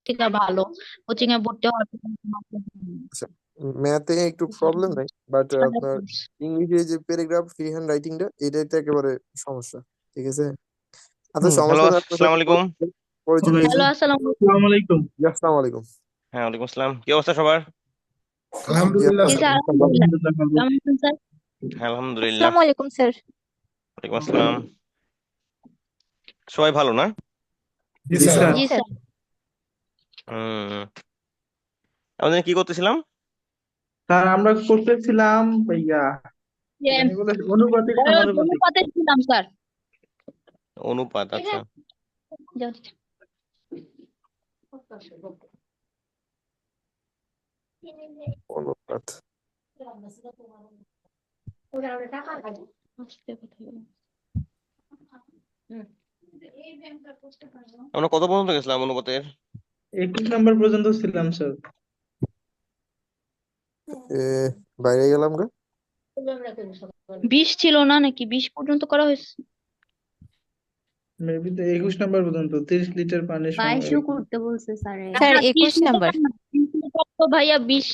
থেকে ভালো কোচিং এ ভর্তি হওয়ার আচ্ছা, ম্যাথে একটু প্রবলেম নাই, বাট আপনার ইংলিশে যে প্যারাগ্রাফ ফ্রি হ্যান্ড রাইটিংটা এটাই তো একেবারে সমস্যা। ঠিক আছে, আচ্ছা হ্যালো, সমস্যা না, আপনার আসসালামু সাথে আলাইকুম। পরিচয় হয়েছে। হ্যালো, আসসালামু আসসালামু আলাইকুম। জি, আসসালামু আলাইকুম। হ্যাঁ, ওয়ালাইকুম আসসালাম। কি অবস্থা সবার? জি আলহামদুলিল্লাহ জি স্যার। স্যার, ভালো। আলহামদুলিল্লাহ। আলহামদুলিল্লাহ ভালো। কেমন আছেন স্যার? হ্যাঁ, আলহামদুলিল্লাহ। আসসালামু আলাইকুম স্যার। ওয়ালাইকুম আসসালাম। সবাই ভালো না? জি জি স্যার। স্যার। জি স্যার। হুম। আমাদের কি করতেছিলাম? স্যার আমরা করতেছিলাম ইয়া যে কি জানি বলে অনুপাতিক সমানুপাতিক। অনুপাতে ছিলাম স্যার। অনুপাত, আচ্ছা। অনুপাত। আমরা কত পর্যন্ত গেছিলাম অনুপাতের? 21 নাম্বার পর্যন্ত ছিলাম স্যার। এ, বাইরে গেলাম গা। 20 ছিল না নাকি? 20 পর্যন্ত করা হয়েছে। মেবি তো 21 নাম্বার পর্যন্ত 30 লিটার পানি সমান। 22ও করতে বলছে স্যারে। না স্যার না, 30 21 লিটার নাম্বার। না, 30 লিটার তো ভাইয়া 20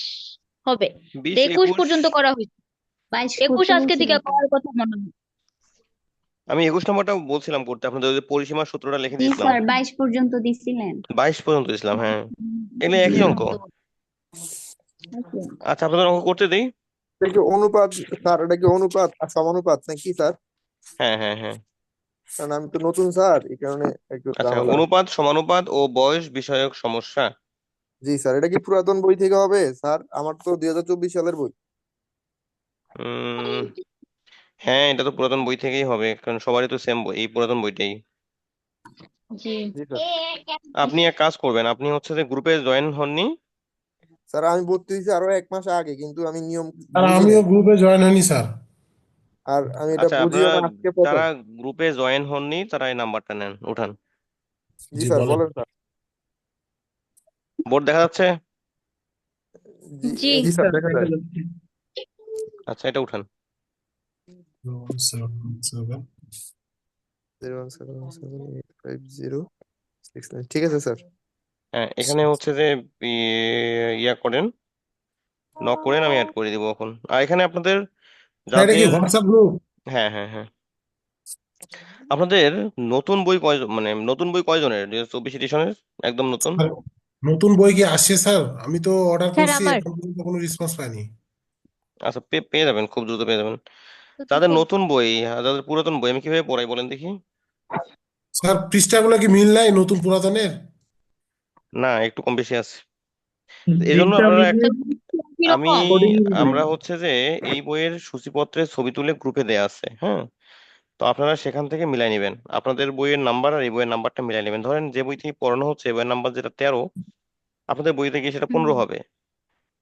হবে। 20, 21 21। পর্যন্ত করা হয়েছে। 22 21 করতে আজকে বলছিল থেকে তো। করার কথা মনে হয়। আমি 21 নম্বরটা বলছিলাম করতে, আপনাদের ওই যে পরিসীমার সূত্রটা লিখে জি দিয়েছিলাম। স্যার 22 পর্যন্ত দিছিলেন। 22 পর্যন্ত দিয়েছিলাম, হ্যাঁ। এগুলো জি একই অঙ্ক। Okay. আচ্ছা, আপনাদের অঙ্ক করতে দিই। এটা কি অনুপাত স্যার? এটা কি অনুপাত আর সমানুপাত নাকি স্যার? হ্যাঁ, হ্যাঁ, হ্যাঁ। কারণ আমি তো নতুন স্যার, এই কারণে একটু আচ্ছা, ঝামেলা। অনুপাত, সমানুপাত ও বয়স বিষয়ক সমস্যা। জি স্যার, এটা কি পুরাতন বই থেকে হবে স্যার? আমার তো 2024 সালের বই। উম হ্যাঁ, এটা তো পুরাতন বই থেকেই হবে, কারণ সবারই তো সেম বই, এই পুরাতন বইটাই। জি জি স্যার। আপনি এক কাজ করবেন, আপনি হচ্ছে যে গ্রুপে জয়েন হননি। স্যার আমি ভর্তি হয়েছি আরো 1 মাস আগে, কিন্তু আমি নিয়ম আর বুঝি আমিও নাই। গ্রুপে জয়েন হইনি স্যার। আর আমি এটা আচ্ছা, বুঝিও আপনারা না, আজকে প্রথম। যারা গ্রুপে জয়েন হননি তারা এই নাম্বারটা নেন, উঠান। জি জি স্যার, বলেন। বলেন স্যার। বোর্ড দেখা যাচ্ছে? জি। জি জি জি স্যার, স্যার দেখা দেখা যায়। যাচ্ছে। আচ্ছা, এটা উঠান। 717 017785069। ঠিক আছে স্যার। হ্যাঁ, এখানে হচ্ছে যে ইয়া করেন, নক করেন, আমি অ্যাড করে দিব এখন। আর এখানে আপনাদের স্যার এটা কি যাদের, হোয়াটসঅ্যাপ গ্রুপ? হ্যাঁ, হ্যাঁ, হ্যাঁ, আপনাদের নতুন বই কয়জন, মানে নতুন বই কয়জনের, 2024 এডিশনের একদম নতুন? স্যার নতুন বই কি আসছে স্যার? আমি তো অর্ডার স্যার করছি, আমার এখন পর্যন্ত কোনো রেসপন্স পাইনি। আচ্ছা, পেয়ে যাবেন, খুব দ্রুত পেয়ে যাবেন। তো যাদের থেকে নতুন বই আর যাদের পুরাতন বই আমি কিভাবে পড়াই বলেন দেখি? স্যার পৃষ্ঠাগুলো কি মিল নাই নতুন পুরাতনের? না, একটু কম বেশি আছে। এই জন্য দিকটা আপনারা মিলিয়ে আমি কিরকম? কোডিং মিলিয়ে। আমরা হচ্ছে যে এই বইয়ের সূচিপত্রের ছবি তুলে গ্রুপে দেয়া আছে, হ্যাঁ। তো আপনারা সেখান থেকে মিলাই নেবেন, আপনাদের বইয়ের নাম্বার আর এই বইয়ের নাম্বারটা মিলাই নেবেন। ধরেন যে বই থেকে পড়ানো হচ্ছে এই বইয়ের নাম্বার যেটা 13, আপনাদের বইতে গিয়ে সেটা 15 হবে।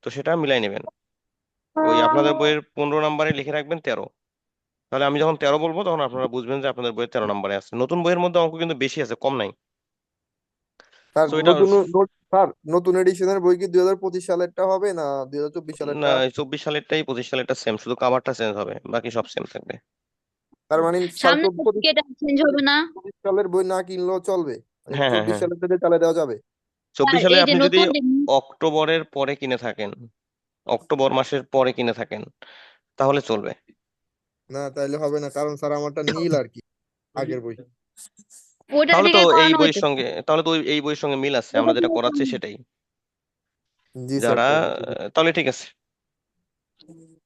তো সেটা মিলাই নেবেন। ওই আপনাদের বইয়ের 15 নাম্বারে লিখে রাখবেন 13। তাহলে আমি যখন 13 বলবো তখন আপনারা বুঝবেন যে আপনাদের বইয়ের 13 নাম্বারে আছে। নতুন বইয়ের মধ্যে অঙ্ক কিন্তু বেশি আছে, কম নাই। স্যার তো এটা স্যার নতুন এডিশনের বই কি 2025 সালেরটা হবে না 2024 না, সালেরটা? 24 সালেরটাই 25 সালেরটা সেম, শুধু কাভারটা চেঞ্জ হবে, বাকি সব সেম থাকবে। তার মানে স্যার সামনে থেকে এটা চেঞ্জ হবে না? 24 সালের বই না কিনলেও চলবে, মানে হ্যাঁ, হ্যাঁ, 24 হ্যাঁ। সালের থেকে চালিয়ে দেওয়া যাবে? 24 আর সালে এই যে আপনি যদি নতুন অক্টোবরের পরে কিনে থাকেন, অক্টোবর মাসের পরে কিনে থাকেন, তাহলে চলবে। না তাইলে হবে না, কারণ স্যার আমারটা নীল আর কি, আগের বই। ওইটা তাহলে তো থেকে এই করানো বইয়ের হয়েছে। সঙ্গে, এই বইয়ের সঙ্গে মিল আছে, ওইটা আমরা যেটা থেকে করাচ্ছি করানো- সেটাই। জি স্যার, যারা তাহলে ঠিক আছে। তাহলে ঠিক আছে।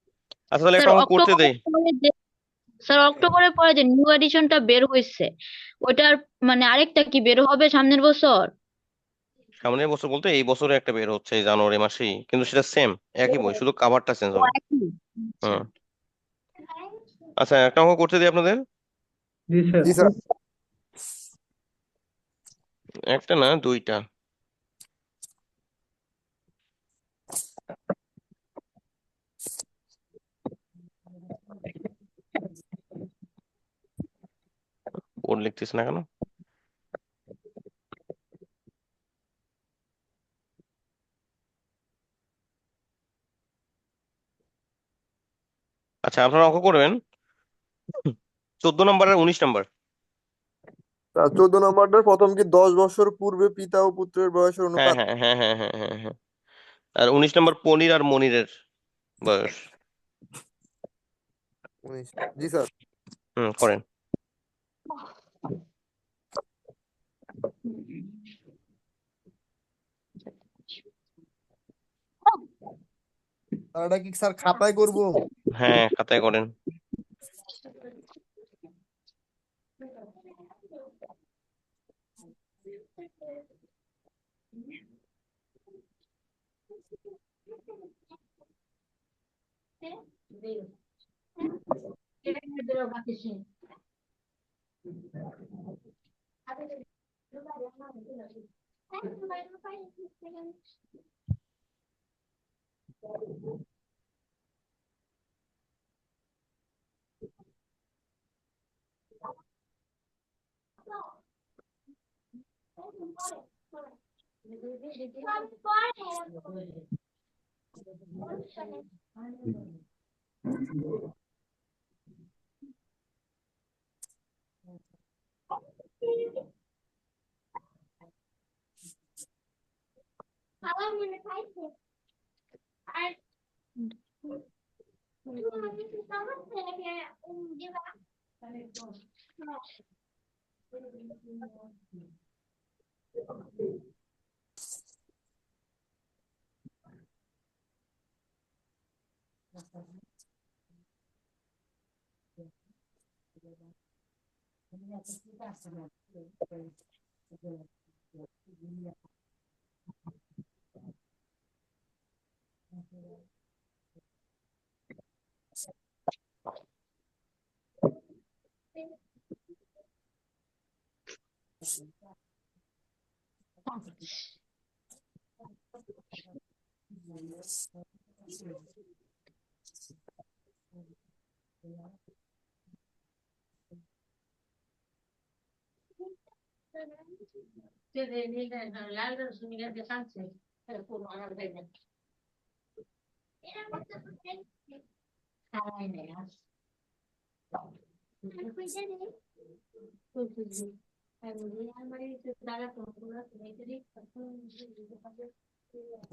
আচ্ছা, তাহলে স্যার একটা অঙ্ক করতে অক্টোবরের দেই। পরে যে স্যার অক্টোবরের পরে যে নিউ এডিশনটা বের হয়েছে, ওইটার মানে আরেকটা কি বের হবে সামনের বছর? সামনের বছর বলতে এই বছরে একটা বের হচ্ছে এই জানুয়ারি মাসেই, কিন্তু সেটা সেম, একই বই, শুধু কাভারটা চেঞ্জ ও হবে। একই। আচ্ছা। হুম। আচ্ছা, একটা অঙ্ক করতে দিই আপনাদের। জি স্যার। জি স্যার। একটা না, দুইটা। কোড লিখতেছে না কেন? আচ্ছা, আপনারা অঙ্ক করবেন 14 নাম্বার আর 19 নাম্বার। আর 14 নম্বরটার প্রথম কি 10 বছর পূর্বে পিতা ও পুত্রের বয়সের হ্যাঁ অনুপাত? হ্যাঁ হ্যাঁ হ্যাঁ হ্যাঁ হ্যাঁ হ্যাঁ। আর 19 নম্বর পনির আর মনিরের বয়স। 19। জি স্যার। করেন। আর এটা কি স্যার খাতায় করবো? হ্যাঁ, খাতায় করেন।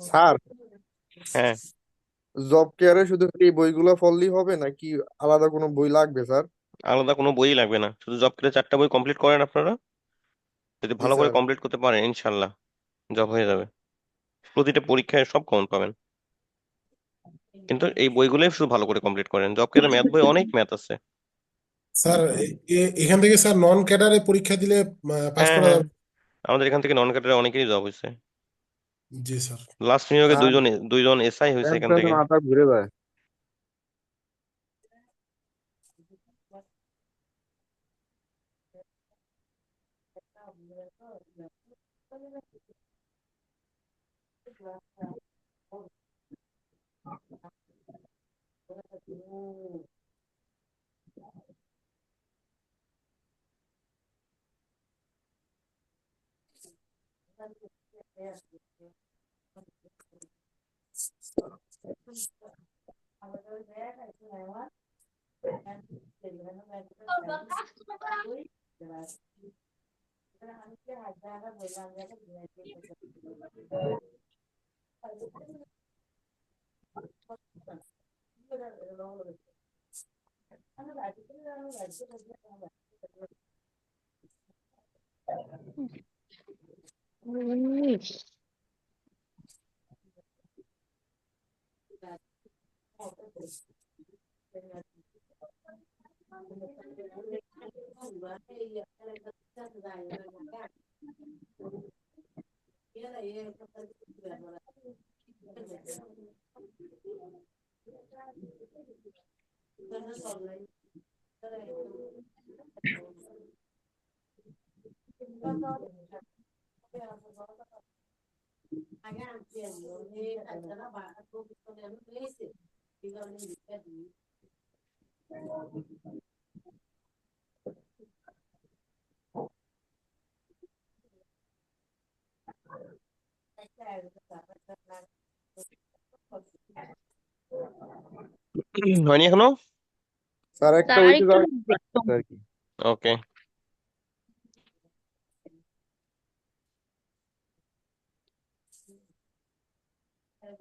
স্যার, হ্যাঁ, জব কেয়ারে শুধু এই বইগুলো পড়লেই হবে নাকি আলাদা কোনো বই লাগবে স্যার? আলাদা কোনো বই লাগবে না, শুধু জব করে 4টা বই কমপ্লিট করেন আপনারা। যদি জি ভালো করে স্যার। কমপ্লিট করতে পারেন ইনশাল্লাহ জব হয়ে যাবে। প্রতিটা পরীক্ষায় সব কমন পাবেন। কিন্তু এই বইগুলোই শুধু ভালো করে কমপ্লিট করেন। জব করে ম্যাথ বই অনেক ম্যাথ আছে। স্যার এখান থেকে স্যার নন ক্যাডারে পরীক্ষা দিলে পাস হ্যাঁ করা হ্যাঁ, যাবে? আমাদের এখান থেকে নন ক্যাডারে অনেকেরই জব হয়েছে। জি স্যার। লাস্ট নিয়োগে স্যার, দুইজন এসআই হয়েছে এখান টেনশনে থেকে। মাথা ঘুরে যায়। হয়নি এখনো? স্যার একটা স্যার হইতে আরেকটু যাবে লাগবে। আর কি। ওকে। স্যার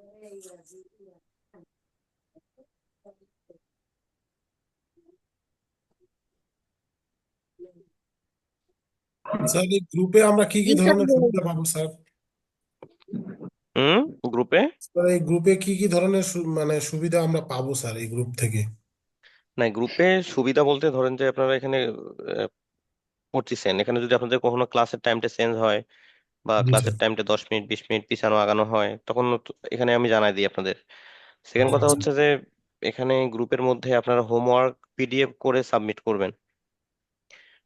এই গ্রুপে আমরা কি জি স্যার ধরনের সুবিধা পাবো স্যার? গ্রুপে স্যার এই গ্রুপে কি ধরনের মানে সুবিধা আমরা পাবো স্যার এই গ্রুপ থেকে? না, গ্রুপে সুবিধা বলতে ধরেন যে আপনারা এখানে আহ, পড়তেছেন, এখানে যদি আপনাদের কখনো ক্লাসের টাইমটা চেঞ্জ হয় বা জি স্যার। ক্লাসের টাইমটা 10 মিনিট 20 মিনিট পিছানো আগানো হয়, তখন এখানে আমি জানাই দিই আপনাদের। সেকেন্ড কথা আচ্ছা হচ্ছে যে এখানে গ্রুপের মধ্যে আপনারা হোমওয়ার্ক পিডিএফ করে সাবমিট করবেন।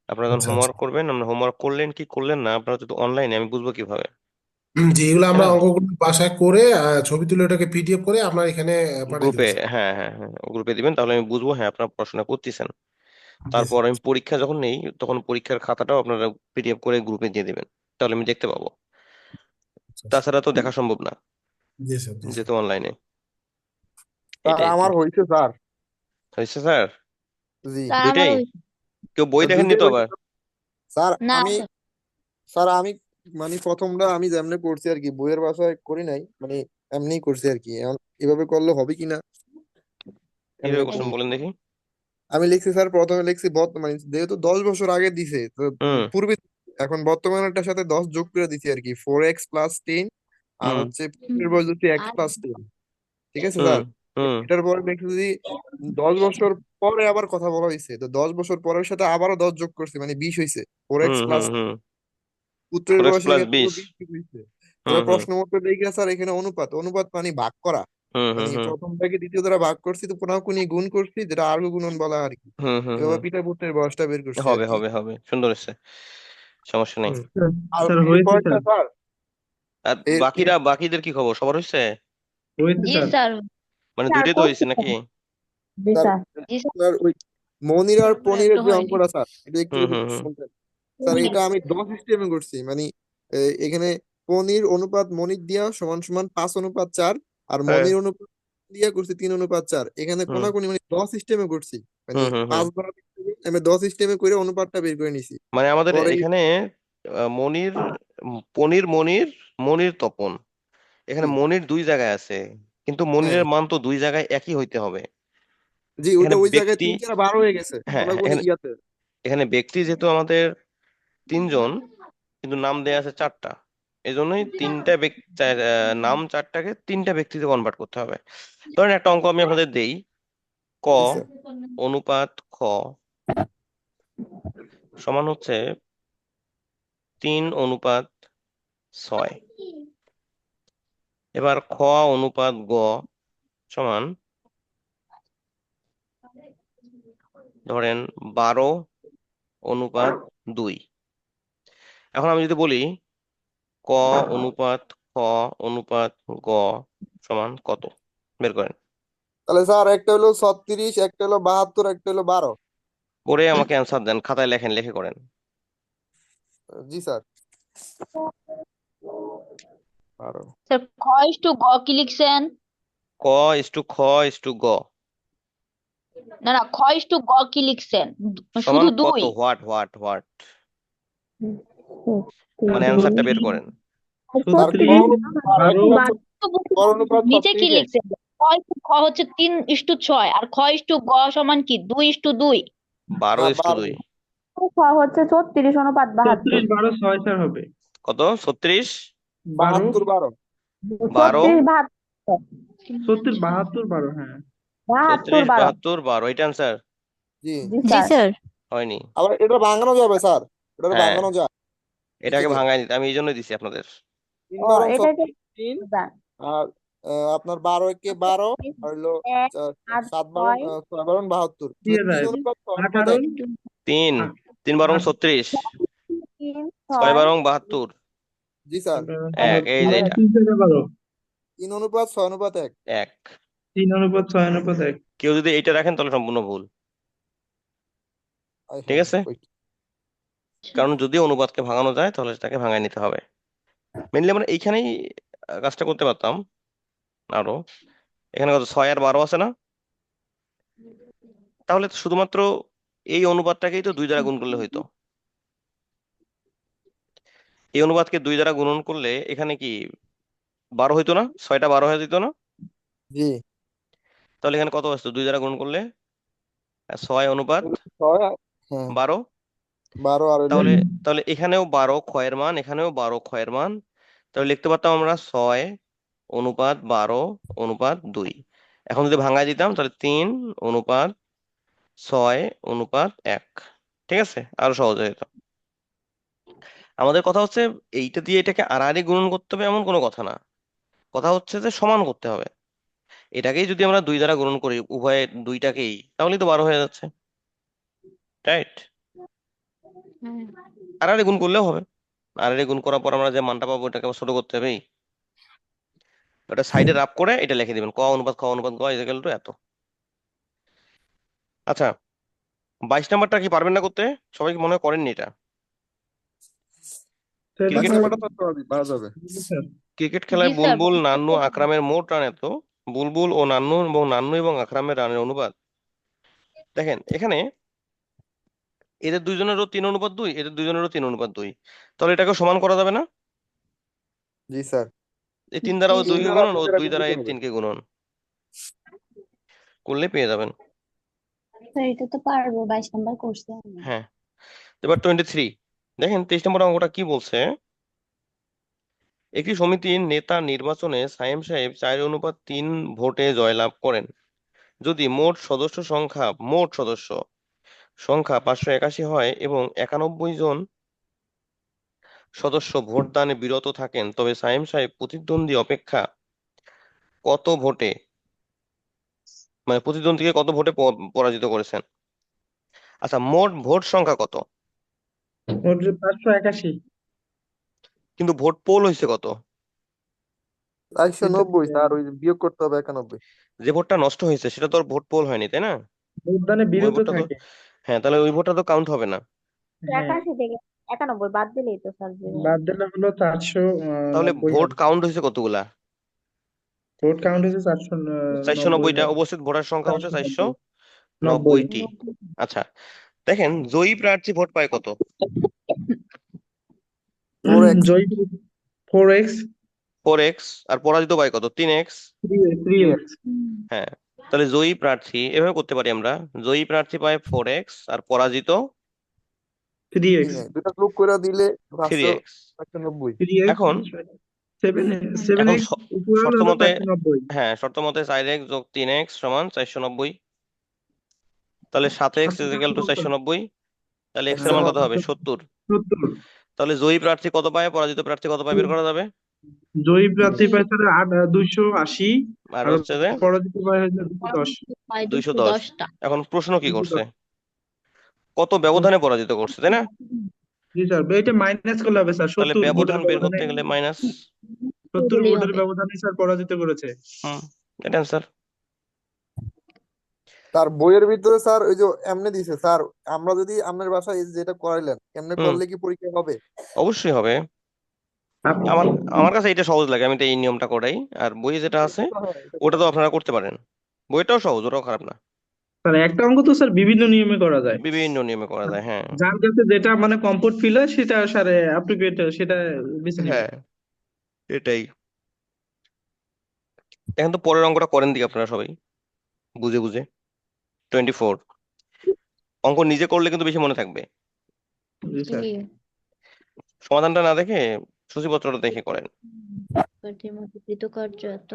আপনারা যখন আচ্ছা আচ্ছা। হোমওয়ার্ক করবেন, আপনারা হোমওয়ার্ক করলেন কি করলেন না, আপনারা যদি অনলাইনে, আমি বুঝবো কিভাবে? যে এগুলো তাই আমরা না? অঙ্কগুলো বাসায় করে ছবি তুলে ওটাকে পিডিএফ করে আপনার এখানে পাঠিয়ে গ্রুপে, দেবো স্যার। হ্যাঁ হ্যাঁ হ্যাঁ, গ্রুপে দিবেন, তাহলে আমি বুঝবো হ্যাঁ আপনারা পড়াশোনা করতেছেন। জি তারপর স্যার। আমি পরীক্ষা যখন নেই, তখন পরীক্ষার খাতাটাও আপনারা পিডিএফ করে গ্রুপে দিয়ে দিবেন, তাহলে আমি দেখতে পাবো। আচ্ছা আচ্ছা। তাছাড়া তো দেখা সম্ভব না, জি স্যার জি স্যার। যেহেতু অনলাইনে। স্যার এটাই আর কি। আমার হয়েছে স্যার। হয়েছে স্যার? জি স্যার দুইটাই? আমারও কেউ বই দেখেননি দুইটাই তো হয়েছে আবার? স্যার। না আমি স্যার। স্যার আমি মানে প্রথমটা আমি যেমনে করছি আর কি, বইয়ের ভাষায় করি নাই, মানে এমনিই করছি আর কি। এখন এভাবে করলে হবে কিনা কিভাবে এমনি করছেন করি। বলেন দেখি। আমি লিখছি স্যার, প্রথমে লিখছি বর্তমানে, যেহেতু 10 বছর আগে দিছে তো হুম পূর্বে, এখন বর্তমানটার সাথে 10 যোগ করে দিছি আর কি, 4x+10। আর হুম হচ্ছে হুম। পূর্বের বয়স হচ্ছে x+10। ঠিক আছে হুম স্যার। হুম এটার পরে দেখছি 10 বছর পরে আবার কথা বলা হয়েছে, তো 10 বছর পরের সাথে আবারও 10 যোগ করছে, মানে 20 হয়েছে। ফোর হুম এক্স হুম প্লাস হুম পুত্রের 4x বয়সের প্লাস ক্ষেত্রে 20। 20 হয়েছে। হুম এবার হুম প্রশ্ন মতো দেখি স্যার, এখানে অনুপাত, অনুপাত মানে ভাগ করা, হুম হুম মানে হুম প্রথম থেকে দ্বিতীয় দ্বারা ভাগ করছি, তো কোনাকুনি গুণ করছি, যেটা আর্গ গুণন বলা আর কি। হুম হুম এভাবে হুম পিতা পুত্রের বয়সটা বের করছি আর হবে কি। হবে হবে, সুন্দর হচ্ছে, সমস্যা নেই। হুম। স্যার আর স্যার হয়েছে এরপরটা স্যার। স্যার, আর এর এর বাকিদের কি খবর, সবার হচ্ছে? হয়েছে জি স্যার। স্যার। মানে স্যার দুইটাই তো হয়েছে করছি নাকি? স্যার। জি স্যার স্যার। জি স্যার। আপনার ওই মনির আর আমার পনিরের একটা যে হয়নি। অঙ্কটা স্যার, এটা একটু হুম হুম হুম শুনতেন স্যার। এটা আমি 10 সিস্টেমে করছি, মানে এখানে পনির অনুপাত মনির দিয়া সমান সমান 5:4, আর হ্যাঁ মনির অনুপাত দিয়া করছি 3:4। এখানে হুম কোনাকুনি মানে 10 সিস্টেমে করছি, মানে হুম হুম হুম 5 দ্বারা আমি 10 সিস্টেমে করে অনুপাতটা বের করে নিছি। মানে আমাদের পরে এখানে মনির, পনির মনির, মনির তপন, এখানে জি মনির দুই জায়গায় আছে, কিন্তু হ্যাঁ মনিরের মান তো দুই জায়গায় একই হইতে হবে। জি, এখানে ওটা ওই জায়গায় ব্যক্তি, 3 4 12 হয়ে গেছে হ্যাঁ হ্যাঁ, কোনাকুনি এখানে ইয়াতে। এখানে ব্যক্তি যেহেতু আমাদের তিনজন, কিন্তু নাম দেয়া আছে চারটা, এই জন্যই তিনটা ব্যক্তি, নাম চারটাকে তিনটা ব্যক্তিতে কনভার্ট করতে হবে। ধরেন একটা অঙ্ক আমি আপনাদের দেই, ক জি স্যার। অনুপাত খ সমান হচ্ছে 3:6। এবার খ অনুপাত গ সমান ধরেন 12:2। এখন আমি যদি বলি ক অনুপাত খ অনুপাত গ সমান কত, বের করেন। তাহলে স্যার একটা হলো 36, একটা হলো 72, একটা হলো 12। করে আমাকে অ্যান্সার দেন, খাতায় লেখেন, লিখে করেন। জি স্যার। 12। স্যার খ ইস টু গ কি লিখছেন? ক ইস টু খ ইস টু গ না না, খ ইস টু গ কি লিখছেন? সমান শুধু কত, 2। হোয়াট, মানে অ্যান্সারটা বের 36 করেন। স্যার ক 36 অনুপাত 12, 12 গড় অনুপাত নিচে কি 36 লিখছেন? খ ইস টু খ হচ্ছে 3:6, আর খ ইস টু গ সমান কি 2:2। 12:2। 12। হচ্ছে 36:72। 12 6 স্যার হবে। কত? 36, 12 72 12, 36 72। 70 72 12 হ্যাঁ। 72 36, 12। 72, 12, এটা অ্যান্সার জি। জি জি স্যার। স্যার। হয়নি। আবার এটা ভাঙানো যাবে স্যার, এটা হ্যাঁ, ভাঙানো যায় এটাকে নিচেতে। ভাঙায় নিতে আমি এই জন্যই দিছি আপনাদের। 3 ও বারং এটা তো 3, স্যার। আর আপনার 12 একে 12, আর হলো 1 8 7 বারং 6 6 বারং 72, দিয়ে 3 যায় অনুপাত 6 অনুপাত 18 1। 3, 8 3 বারং 36, 3 6 6 বারং 72, জি স্যার। 1, এই যে এটা 3 অনুপাত 6 অনুপাত 1। 1। 3 অনুপাত 6 অনুপাত 1। কেউ যদি এইটা রাখেন তাহলে সম্পূর্ণ ভুল। আয় ঠিক হায় আছে, ওই। কারণ যদি অনুপাতকে ভাঙানো যায় তাহলে সেটাকে ভাঙায় নিতে হবে। মেনলি আমরা এইখানেই কাজটা করতে পারতাম আরো। এখানে কত, 6 আর 12 আছে না? তাহলে তো শুধুমাত্র এই অনুপাতটাকেই তো 2 দ্বারা গুণ করলে হইতো। এই অনুপাতকে 2 দ্বারা গুণন করলে এখানে কি 12 হইতো না, 6টা 12 হয়ে যেত না? জি। তাহলে এখানে কত আসতো 2 দ্বারা গুণ করলে? 6 অনুপাত 6 হ্যাঁ 12। 12 আর হইলো তাহলে তাহলে এখানেও 12 ক্ষয়ের মান, এখানেও 12 ক্ষয়ের মান। তাহলে লিখতে পারতাম আমরা 6 অনুপাত 12 অনুপাত 2। এখন যদি ভাঙায় দিতাম তাহলে 3 অনুপাত 6 অনুপাত 1। ঠিক আছে, আরো সহজ হয়ে যেত। আমাদের কথা হচ্ছে এইটা দিয়ে এটাকে আড়াআড়ি গুণন করতে হবে এমন কোনো কথা না, কথা হচ্ছে যে সমান করতে হবে। এটাকেই যদি আমরা 2 দ্বারা গুণন করি উভয় দুইটাকেই, তাহলেই তো 12 হয়ে যাচ্ছে, রাইট? হ্যাঁ। আড়াআড়ি গুণ করলেও হবে। আড়াআড়ি গুণ করার পর আমরা যে মানটা পাবো ওটাকে আবার ছোট করতে হবে। ওটা সাইডে রাফ করে এটা লিখে দিবেন, ক অনুপাত খ অনুপাত গ ইজ ইকুয়াল টু এত। আচ্ছা, 22 নাম্বারটা কি পারবেন না করতে? সবাই কি মনে হয় করেননি এটা? স্যার, ক্রিকেট নাম্বারটা তো পারা যাবে। স্যার, ক্রিকেট জি খেলায় স্যার। বুলবুল, নান্নু, আকরামের মোট রান এত। বুলবুল ও নান্নু এবং আকরামের রানের অনুপাত। দেখেন এখানে এদের দুইজনেরও 3:2, এদের দুইজনেরও 3:2। তাহলে এটাকে সমান করা যাবে না? জি স্যার। এই 3 দ্বারা ও জি 2 কে দ্বারা গুণন, ও 2 দ্বারা 2 গুণ দ্বারা দিতে এই হবে। 3 কে গুণন করলে পেয়ে যাবেন। স্যার এটা তো পারবো, 22 নাম্বার করছি আমি। হ্যাঁ, এবার 23। দেখেন 23 নম্বর অঙ্কটা কি বলছে। একটি সমিতির নেতা নির্বাচনে সায়েম সাহেব 4:3 ভোটে জয়লাভ করেন। যদি মোট সদস্য সংখ্যা 581 হয় এবং 91 জন সদস্য ভোটদানে বিরত থাকেন, তবে সায়েম সাহেব প্রতিদ্বন্দ্বী অপেক্ষা কত ভোটে, মানে প্রতিদ্বন্দ্বীকে কত ভোটে পরাজিত করেছেন। আচ্ছা, মোট ভোট সংখ্যা কত? ওর যে 581। কিন্তু ভোট পোল হয়েছে কত? 490 স্যার, ওই বিয়োগ করতে হবে 91। যে ভোটটা নষ্ট হয়েছে সেটা তো আর ভোট পোল হয়নি, তাই না? ভোটদানে ওই বিরত ভোটটা তো, থাকে। হ্যাঁ, তাহলে ওই ভোটটা তো কাউন্ট হবে না। হ্যাঁ, 81 থেকে 91 বাদ দিলেই তো স্যার জীবন। বাদ দিলে হলো তাহলে 490 ভোট হবে। কাউন্ট হয়েছে কতগুলা? ভোট কাউন্ট হয়েছে 490 490টা। উপস্থিত ভোটার সংখ্যা হচ্ছে 490 490টি। আচ্ছা, দেখেন জয়ী প্রার্থী ভোট পায় কত? 4x। জয় 4x 4x। আর পরাজিত পায় কত? 3x। 3x। হ্যাঁ, তাহলে জয়ী প্রার্থী এভাবে করতে পারি আমরা, জয়ী প্রার্থী পায় 4x আর পরাজিত 3x দুটা যোগ করে দিলে 3x। 590। 3x এখন 7x শ- ইকুয়াল শর্ত হলো মতে, 490। হ্যাঁ, শর্ত মতে 4x যোগ 3x সমান 490। তাহলে 7x ইজ ইকুয়াল টু 490। তাহলে x এর মান কত হবে? 70। 70। তাহলে জয়ী প্রার্থী কত পায়, পরাজিত প্রার্থী কত পায় বের করা যাবে। জয়ী প্রার্থী পায় তাহলে 280 আর আর হচ্ছে যে পরাজিত পায় হচ্ছে 210। প্রায় 210। 210টা। এখন প্রশ্ন কি করছে, 210। কত ব্যবধানে পরাজিত করছে, তাই না? জি স্যার, এটা মাইনাস করলে হবে স্যার। তাহলে 70 ভোটের ব্যবধান বের ব্যবধানে, করতে গেলে মাইনাস। 70 দিলেই ভোটের হবে। ব্যবধানে স্যার পরাজিত করেছে। এটা অ্যান্সার। তার বইয়ের ভিতরে স্যার ওই যে এমনি দিছে স্যার, আমরা যদি আপনার বাসায় এই যেটা করাইলেন এমনি হুম, করলে কি পরীক্ষা হবে? অবশ্যই হবে। আপনি আমার আমার কাছে এটা সহজ লাগে, আমি তো এই নিয়মটা করাই। আর বই যেটা আছে হ্যাঁ, এটা ওটা তো করা। আপনারা করতে পারেন। বইটাও সহজ, ওটাও খারাপ না। স্যার একটা অঙ্ক তো স্যার বিভিন্ন নিয়মে করা যায়। বিভিন্ন নিয়মে করা যায়, হ্যাঁ। যার কাছে যেটা মানে কমফোর্ট ফিল হয় সেটা স্যার অ্যাপ্রোপ্রিয়েট সেটা বেছে নেবে। হ্যাঁ, এটাই। এখন তো পরের অঙ্কটা করেন দিকে আপনারা সবাই বুঝে বুঝে। 24। অঙ্ক নিজে করলে কিন্তু বেশি মনে থাকবে। জি স্যার। জি। সমাধানটা না দেখে সূচিপত্রটা দেখে করেন। প্রার্থীর মধ্যে কৃতকার্য এত।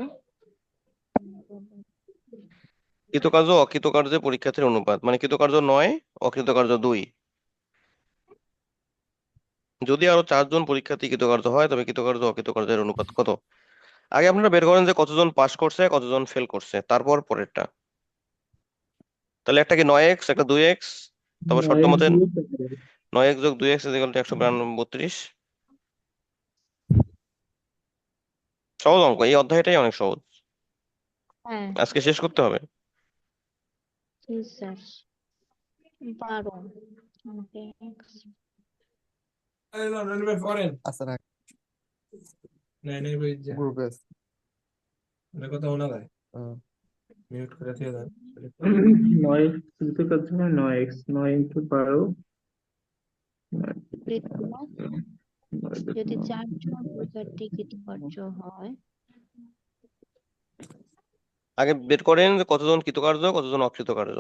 কৃতকার্য ও অকৃতকার্য পরীক্ষার্থীর অনুপাত, মানে কৃতকার্য 9, অকৃতকার্য 2। যদি আরো 4 জন পরীক্ষার্থী কৃতকার্য হয় তবে কৃতকার্য ও অকৃতকার্যের অনুপাত কত? আগে আপনারা বের করেন যে কতজন পাস করছে কতজন ফেল করছে, তারপর পরেরটা। তাহলে একটা কি 9x, একটা 2x। তারপর শর্ত মতে 9x যোগ 2x ইজ ইকুয়াল টু 132। সহজ অঙ্ক, এই অধ্যায়টাই অনেক সহজ, হ্যাঁ, আজকে শেষ করতে হবে। জি স্যার। 12। আচ্ছা রাখ, গ্রুপে আছে। হ্যাঁ। 9 কৃতকার্য হয় 9x 9 ইন্টু 12 কৃতকার্য যদি 4 জন পরীক্ষার্থী কৃতকার্য হয় আগে বের করেন যে কতজন কৃতকার্য কতজন অকৃতকার্য,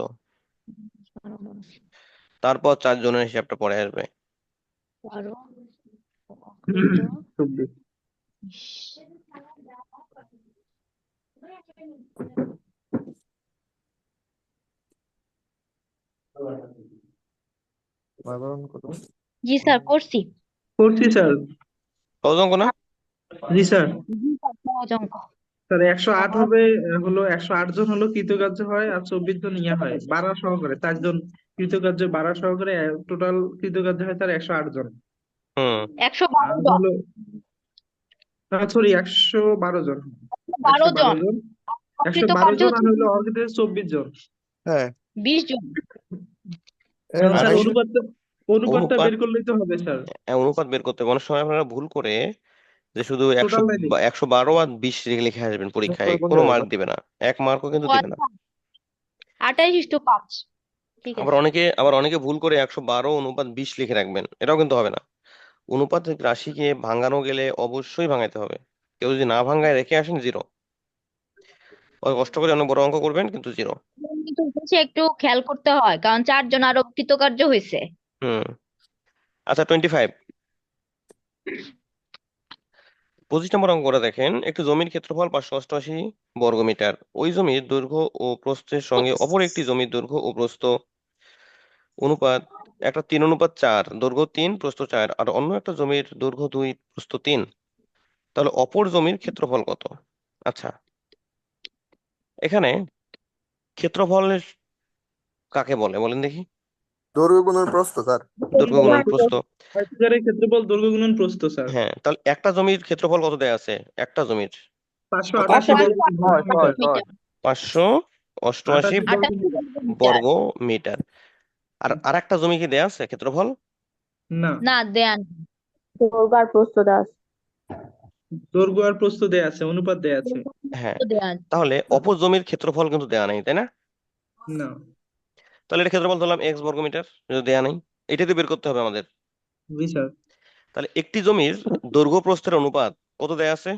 তারপর 4 জনের হিসাবটা পরে আসবে। 12 অকৃত 24। 20। সাধারণ কত? জি স্যার করছি। করছি স্যার। কতজন কোনা? জি স্যার। জি স্যার সহজ অঙ্ক। স্যার 108 হবে, হলো 108 জন হলো কৃতকার্য হয়, আর 24 জন ইয়ে হয় বাড়া সহকারে, 4 জন কৃতকার্য বাড়া সহকারে, টোটাল কৃতকার্য হয় স্যার 108 জন। হুম 112 আর জন। হলো সরি 112 জন, 12 112 জন। জন, অকৃত 112 কার্য জন, আর হচ্ছে হলো অকৃত 24 জন। হ্যাঁ 20 জন। এখন স্যার আঠাশ অনুপাতটা অনুপাত বের করলেই তো হবে স্যার। অনুপাত বের করতে হবে। অনেক সময় আপনারা ভুল করে যে শুধু টোটাল নাই দেখি। 112 আর 20 লিখে আসবেন পরীক্ষায়, কোন কোনো জায়গায় মার্ক দিবে না, 1 মার্কও কিন্তু ও দিবে না। আচ্ছা 28:5। ঠিক আবার আছে। অনেকে ভুল করে 112/20 লিখে রাখবেন, এটাও কিন্তু হবে না। অনুপাত রাশিকে ভাঙানো গেলে অবশ্যই ভাঙাইতে হবে। কেউ যদি না ভাঙায় রেখে আসেন, জিরো। কষ্ট করে অনেক বড় অঙ্ক করবেন কিন্তু জিরো। কিন্তু হচ্ছে একটু খেয়াল করতে হয় কারণ 4 জন আরো কৃতকার্য হয়েছে। হুম আচ্ছা 25 25 নম্বর অঙ্ক করে দেখেন, একটি জমির ক্ষেত্রফল 588 বর্গমিটার। ওই জমির দৈর্ঘ্য ও প্রস্থের সঙ্গে অপর একটি জমির দৈর্ঘ্য ও প্রস্থ অনুপাত একটা 3:4, দৈর্ঘ্য 3 প্রস্থ 4, আর অন্য একটা জমির দৈর্ঘ্য 2 প্রস্থ 3। তাহলে অপর জমির ক্ষেত্রফল কত? আচ্ছা, এখানে ক্ষেত্রফল কাকে বলে বলেন দেখি? দৈর্ঘ্য গুণন প্রস্থ স্যার। দৈর্ঘ্য গুণন প্রস্থ। ক্ষেত্রের ক্ষেত্রফল দৈর্ঘ্য গুণন প্রস্থ স্যার। হ্যাঁ, তাহলে একটা জমির ক্ষেত্রফল কত দেয়া আছে? একটা জমির 588 বর্গ মিটার। 588 88 বর্গ মিটার। বর্গ মিটার। আর আরেকটা জমি কি দেয়া আছে ক্ষেত্রফল? না, না দেন। দৈর্ঘ্য আর প্রস্থ দেওয়া আছে। দৈর্ঘ্য আর প্রস্থ দেয়া আছে, অনুপাত দেয়া আছে। হ্যাঁ, দেন। তাহলে অপর জমির ক্ষেত্রফল কিন্তু দেয়া নাই, তাই না? না। তাহলে এটা ক্ষেত্রফল ধরলাম x বর্গ মিটার, যদি দেয়া নাই। এটাই তো বের করতে হবে আমাদের। জি স্যার। তাহলে একটি জমির দৈর্ঘ্য প্রস্থের অনুপাত কত দেয়া আছে?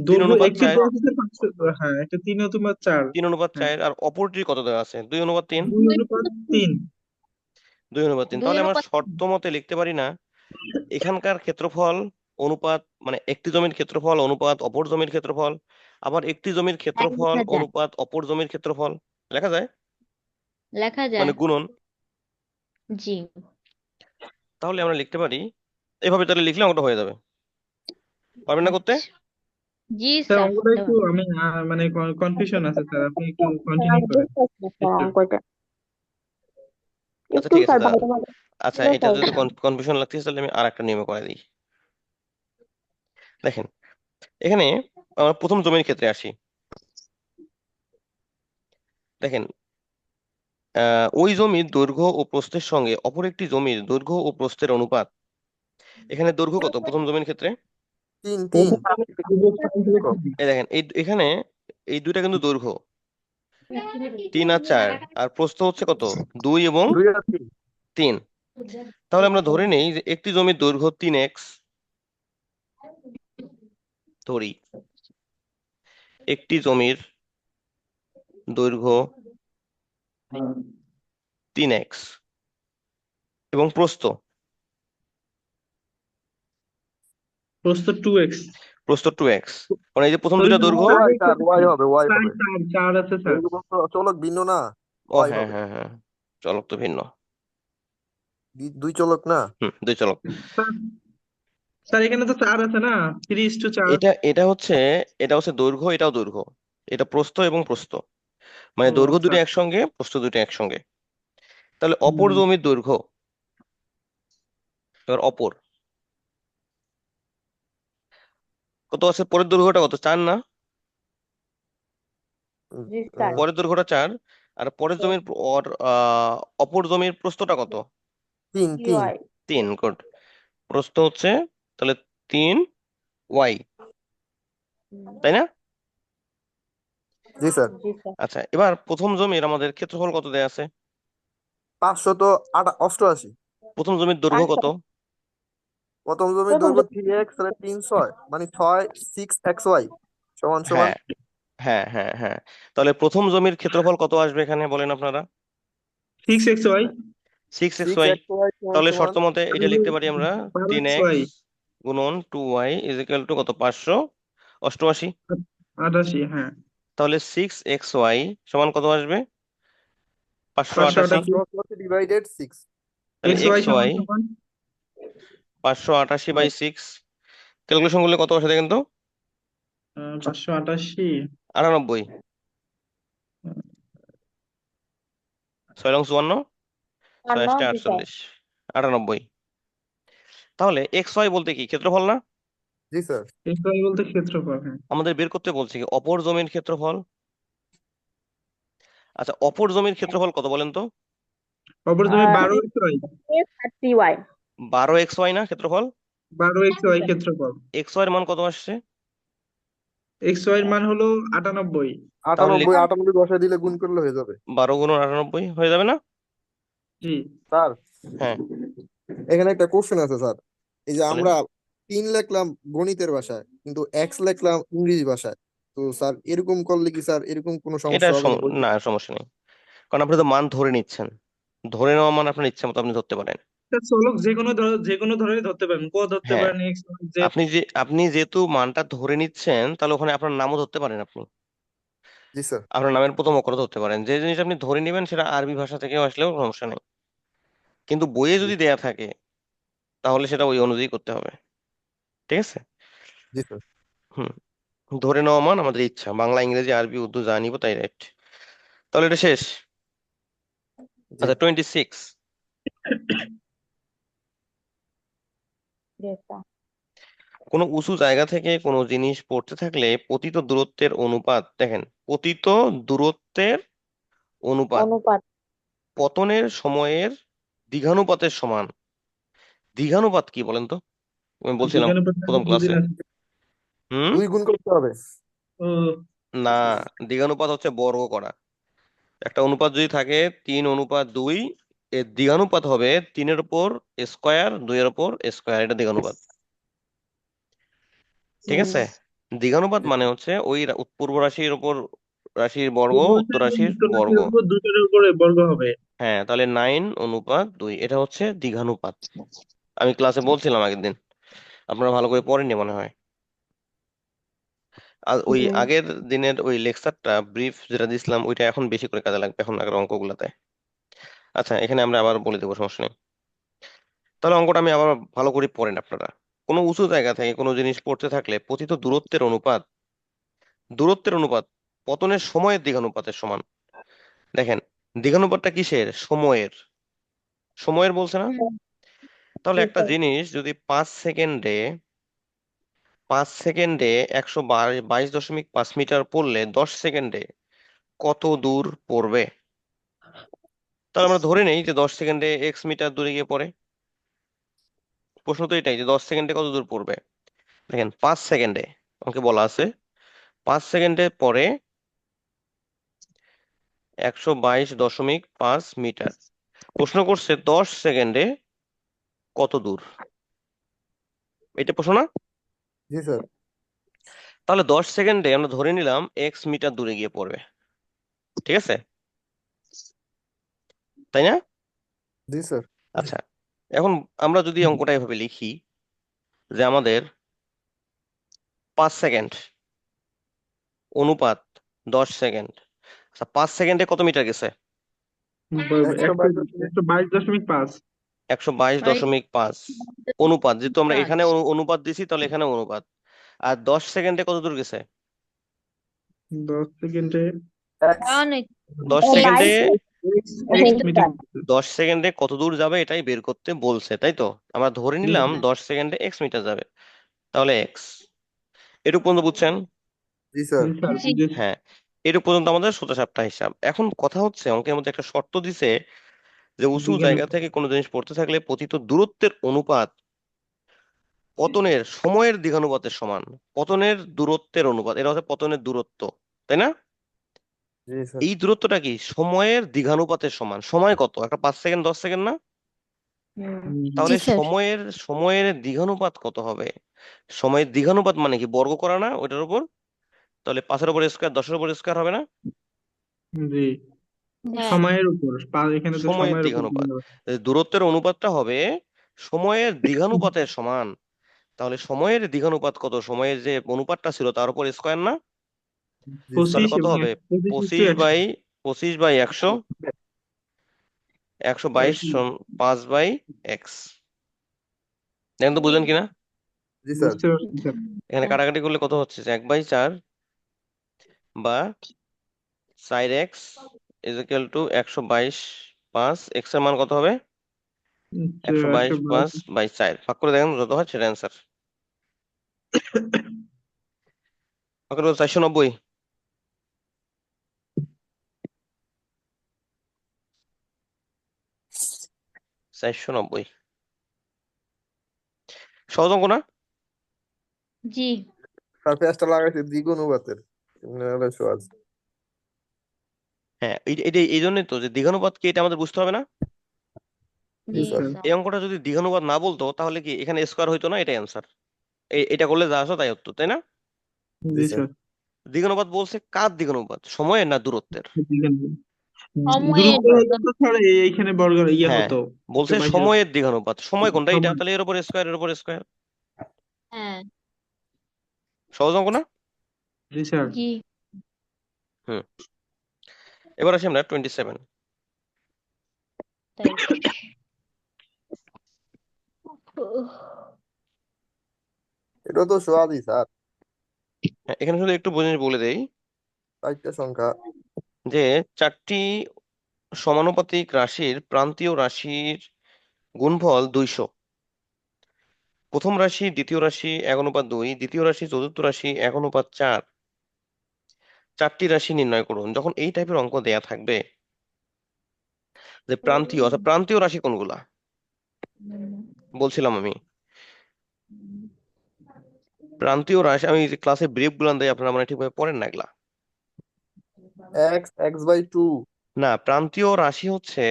দৈর্ঘ্য 3:4। একটি দেয়া আছে 500, হ্যাঁ একটা 3/4। 3:4, হ্যাঁ, আর অপরটির কত দেওয়া আছে? 2:3। 2/3। 2:3, তাহলে আমরা শর্ত মতে লিখতে পারি না এখানকার ক্ষেত্রফল অনুপাত মানে একটি জমির ক্ষেত্রফল অনুপাত অপর জমির ক্ষেত্রফল, আবার একটি জমির ক্ষেত্রফল লেখা যায়। অনুপাত অপর জমির ক্ষেত্রফল লেখা যায়, লেখা মানে যায়। গুণন। জি। তাহলে আমরা লিখতে পারি এভাবে, তাহলে লিখলে অঙ্কটা হয়ে যাবে। পারবেন না করতে? আচ্ছা। জি স্যার স্যার অঙ্কটা একটু আমি মানে কনফিউশন আছে স্যার, আপনি একটু কন্টিনিউ করেন। অঙ্কটা আচ্ছা একটু ঠিক আছে স্যার দাঁড়ান। ভালো ভালো আচ্ছা ছিল এটা স্যার। যদি কনফিউশন লাগতেছে তাহলে আমি আর একটা নিয়মে করে দিই। দেখেন, এখানে আমরা প্রথম জমির ক্ষেত্রে আসি। দেখেন, ওই জমির দৈর্ঘ্য ও প্রস্থের সঙ্গে অপর একটি জমির দৈর্ঘ্য ও প্রস্থের অনুপাত। এখানে দৈর্ঘ্য কত প্রথম জমির ক্ষেত্রে? 3 এই দেখেন, এখানে এই দুইটা কিন্তু দৈর্ঘ্য 3 আর 4, আর প্রস্থ হচ্ছে কত? 2 এবং 2 আর 3। 3। তাহলে আমরা ধরে নেই যে একটি জমির দৈর্ঘ্য 3x ধরি, একটি জমির দৈর্ঘ্য 3x এবং প্রস্থ প্রস্থ 2x। 2x, মানে এই যে প্রথম দুইটা দৈর্ঘ্য। Y স্যার, Y হবে, Y হবে। 4 আছে স্যার। দৈর্ঘ্য প্রস্থ চলক ভিন্ন না, ও Y হ্যাঁ হবে। হ্যাঁ হ্যাঁ, চলক তো ভিন্ন। দুই চলক না। দুই চলক। স্যার স্যার এখানে তো 4 আছে না, 3:4। এটা এটা হচ্ছে দৈর্ঘ্য, এটাও দৈর্ঘ্য, এটা প্রস্থ এবং প্রস্থ, মানে ও দৈর্ঘ্য আচ্ছা। দুটো একসঙ্গে প্রস্থ দুটো একসঙ্গে। তাহলে অপর হুম। জমির দৈর্ঘ্য, এবার অপর কত আছে? পরের দৈর্ঘ্যটা কত? 4 না? জি স্যার। পরের দৈর্ঘ্যটা 4, আর পরের জমির অপর জমির প্রস্থটা কত? 3 3। গুড। প্রস্থ হচ্ছে তাহলে 3y, তাই না? জি স্যার। জি স্যার। আচ্ছা, এবার প্রথম জমির আমাদের ক্ষেত্রফল কত দেয়া আছে? 588। প্রথম জমির দৈর্ঘ্য কত? প্রথম জমির দৈর্ঘ্য 3x তাহলে 3 6 মানে 6 6xy সমান সমান হ্যাঁ হ্যাঁ হ্যাঁ হ্যাঁ, তাহলে প্রথম জমির ক্ষেত্রফল কত আসবে এখানে বলেন আপনারা? 6xy 6xy। 6xy সমান তাহলে সমান শর্ত মতে এটা লিখতে পারি আমরা 3x 12xy গুণন 2y ইজ ইকুয়াল টু কত, 588। 88, হ্যাঁ তাহলে 6xy সমান কত আসবে? 588। 588। ডিভাইডেড 6। তাহলে xy সমান xy সমান 588/6, ক্যালকুলেশন করলে কত আসে দেখেন তো? 588, 98। 6 লং 54, 6 54 8 48, 98। তাহলে xy বলতে কি, ক্ষেত্রফল না? জি স্যার। xy বলতে ক্ষেত্রফল, হ্যাঁ। আমাদের বের করতে বলছে কি, অপর জমির ক্ষেত্রফল। আচ্ছা, অপর জমির ক্ষেত্রফল কত বলেন তো? অপর জমি 12xy 30y 12xy না ক্ষেত্রফল? 12xy ক্ষেত্রফল। xy এর মান কত আসছে? xy এর মান হলো 98। তাহলে 98 বসায় দিলে গুণ করলে হয়ে যাবে 12 গুণ 98 হয়ে যাবে না? জি, স্যার। হ্যাঁ এখানে একটা কোশ্চেন আছে স্যার। এই যে বলেন। আমরা 3 লিখলাম গণিতের ভাষায় কিন্তু এক্স লিখলাম ইংরেজি ভাষায়, তো স্যার এরকম করলে কি স্যার এরকম কোনো এটা সমস্যা হবে না? না, সমস্যা নেই, কারণ আপনি তো মান ধরে নিচ্ছেন। ধরে নেওয়া মান আপনার ইচ্ছা মতো আপনি ধরতে পারেন। তা চলক যে কোনো ধরে ধরতে পারেন, ক ধরতে হ্যাঁ, পারেন, x z। আপনি যেহেতু মানটা ধরে নিচ্ছেন, তাহলে ওখানে আপনার নামও ধরতে পারেন আপনি। জি স্যার। আপনার নামের প্রথম অক্ষর ধরতে পারেন, যে জিনিস আপনি ধরে নেবেন সেটা আরবি ভাষা থেকে আসলেও সমস্যা নেই। কিন্তু বইয়ে যদি দেয়া থাকে তাহলে সেটা ওই অনুযায়ী করতে হবে, ঠিক আছে? জি স্যার। হুম, ধরে নেওয়া মান আমাদের ইচ্ছা, বাংলা ইংরেজি আরবি উর্দু যা নিব তাই রাইট। তাহলে এটা শেষ। জি। আচ্ছা, 26। যেটা কোনো উঁচু জায়গা থেকে কোনো জিনিস পড়তে থাকলে পতিত দূরত্বের অনুপাত, দেখেন, পতিত দূরত্বের অনুপাত অনুপাত পতনের সময়ের দ্বিঘানুপাতের সমান। দ্বিঘানুপাত কি বলেন তো? আমি বলছিলাম যেখানে প্রথম বুঝি ক্লাসে। না। হুম, 2 গুণ করতে হবে। ও না, দ্বিঘানুপাত হচ্ছে বর্গ করা। একটা অনুপাত যদি থাকে 3:2, এর দ্বিঘানুপাত হবে 3-এর উপর স্কোয়ার, 2-এর উপর স্কোয়ার, এটা দ্বিঘানুপাত, ঠিক আছে? দ্বিঘানুপাত মানে হচ্ছে ওই পূর্ব রাশির উপর রাশির বর্গ, পূর্ব উত্তর রাশি এবং রাশির উত্তর বর্গ। রাশির উপর দুইটার উপরে বর্গ হবে। হ্যাঁ, তাহলে 9:2, এটা হচ্ছে দ্বিঘানুপাত। আমি ক্লাসে বলছিলাম আগের দিন, আপনারা ভালো করে পড়েননি মনে হয়। আর ওই আগের দিনের ওই লেকচারটা ব্রিফ যেটা দিছিলাম ওইটা এখন বেশি করে কাজে লাগবে এখন আগের অঙ্কগুলোতে। আচ্ছা, এখানে আমরা আবার বলে দেবো, সমস্যা নেই। তাহলে অঙ্কটা আমি আবার ভালো করে পড়েন আপনারা। কোনো উঁচু জায়গা থেকে কোনো জিনিস পড়তে থাকলে পতিত দূরত্বের অনুপাত পতনের সময়ের দ্বিঘানুপাতের সমান। দেখেন, দ্বিঘানুপাতটা কিসের? সময়ের বলছে না? তাহলে একটা জিনিস যদি 5 সেকেন্ডে 122.5 মিটার পড়লে 10 সেকেন্ডে কত দূর পড়বে? তাহলে আমরা ধরে নেই যে 10 সেকেন্ডে এক্স মিটার দূরে গিয়ে পড়ে। প্রশ্ন তো এটাই যে 10 সেকেন্ডে কত দূর পড়বে। দেখেন, 5 সেকেন্ডে আমাকে বলা আছে 5 সেকেন্ডে পরে 122.5 মিটার। প্রশ্ন করছে 10 সেকেন্ডে কত দূর, এটা প্রশ্ন না? জি স্যার। তাহলে 10 সেকেন্ডে আমরা ধরে নিলাম এক্স মিটার দূরে গিয়ে পড়বে, ঠিক আছে, তাই না? জি স্যার। আচ্ছা, এখন আমরা যদি অঙ্কটা এভাবে লিখি যে আমাদের 5 সেকেন্ড অনুপাত 10 সেকেন্ড, আচ্ছা 5 সেকেন্ডে কত মিটার গেছে? 122.5। 122.5 অনুপাত, যেহেতু আমরা এখানে অনুপাত দিছি তাহলে এখানে অনুপাত। আর 10 সেকেন্ডে কত দূর গেছে? 10 সেকেন্ডে এক্স। অনেক 10 সেকেন্ডে x মিটার। 10 সেকেন্ডে কত দূর যাবে এটাই বের করতে বলছে, তাই তো? আমরা ধরে নিলাম 10 সেকেন্ডে এক্স মিটার যাবে, তাহলে এক্স। এটুকু পর্যন্ত বুঝছেন? জি স্যার। জি স্যার, জি। বুঝেছি। হ্যাঁ, এটুকু পর্যন্ত আমাদের সোজাসাপটা হিসাব। এখন কথা হচ্ছে অঙ্কের মধ্যে একটা শর্ত দিছে যে উঁচু বিজ্ঞান। জায়গা থেকে কোনো জিনিস পড়তে থাকলে পতিত দূরত্বের অনুপাত পতনের সময়ের দ্বিঘানুপাতের সমান। পতনের দূরত্বের অনুপাত, এটা হচ্ছে পতনের দূরত্ব, তাই না? জি স্যার। এই দূরত্বটা কি সময়ের দ্বিঘানুপাতের সমান। সময় কত? একটা 5 সেকেন্ড 10 সেকেন্ড না? তাহলে সময়ের দ্বিঘানুপাত কত হবে? সময়ের দ্বিঘানুপাত মানে কি, বর্গ করা না ওইটার উপর? তাহলে 5-এর উপর স্কোয়ার 10-এর উপর স্কোয়ার হবে না? জি, হ্যাঁ সময়ের উপর এখানে তো সময়ের সময়ের উপর দ্বিঘানুপাত। গুণ হবে। দূরত্বের অনুপাতটা হবে সময়ের দ্বিঘানুপাতের সমান। তাহলে সময়ের দ্বিঘানুপাত কত? সময়ের যে অনুপাতটা ছিল তার উপর স্কোয়ার না? জি তাহলে 25 কত এবং হবে? 25 × 100 25/100 122 5/x। দেখেন তো বুঝলেন কিনা? জি স্যার। বুঝতে পারছি স্যার। এখানে কাটাকাটি করলে কত হচ্ছে? 1/4 বা 4x = 122 5। x এর মান কত হবে? 122 122 5/4 ভাগ করে দেখেন যত হয় সেটা অ্যান্সার। ভাগ করে 490। 490 সহজ অঙ্ক না? জি স্যার পেঁয়াজটা লাগাইছে দ্বিগুণানুপাতের এমনি সহজ। হ্যাঁ, এই জন্যই তো যে দ্বিঘানুপাত কি এটা আমাদের বুঝতে হবে না? জি জি স্যার। স্যার এই অঙ্কটা যদি দ্বিঘানুপাত না বলতো তাহলে কি এখানে স্কোয়ার হইতো না? এটাই অ্যান্সার। এটা করলে যা আসো তাই উত্তর, তাই না? জি জি স্যার। স্যার। দ্বিঘানুপাত বলছে কার দ্বিঘানুপাত? সময়ের না দূরত্বের? সময়ের দূরত্ব হতো তো স্যার এইখানে বর্গ ইয়ে হ্যাঁ, হতো বলছে 22 সময়ের দ্বিঘানুপাত। সময় কোনটা? এটা সময়। তাহলে এর উপর স্কোয়ার, এর উপর স্কোয়ার। হ্যাঁ সহজ অঙ্ক না? জি স্যার। জি হুম। এবার আসি আমরা 27। তাই এটা তো সহজই স্যার। হ্যাঁ, এখানে শুধু একটু জিনিস বলে দেই 4টা সংখ্যা। যে 4টি সমানুপাতিক রাশির প্রান্তীয় রাশির গুণফল 200। প্রথম রাশি দ্বিতীয় রাশি 1:2, দ্বিতীয় রাশি চতুর্থ রাশি 1:4। 4টি রাশি নির্ণয় করুন। যখন এই টাইপের অঙ্ক দেয়া থাকবে যে প্রান্তীয়, অর্থাৎ প্রান্তীয় রাশি কোনগুলা বলছিলাম আমি, প্রান্তীয় রাশি আমি যে ক্লাসে ব্রিফ গুলান দেই আপনারা মানে ঠিকভাবে পড়েন না এগুলা। x/2। না, প্রান্তীয় রাশি হচ্ছে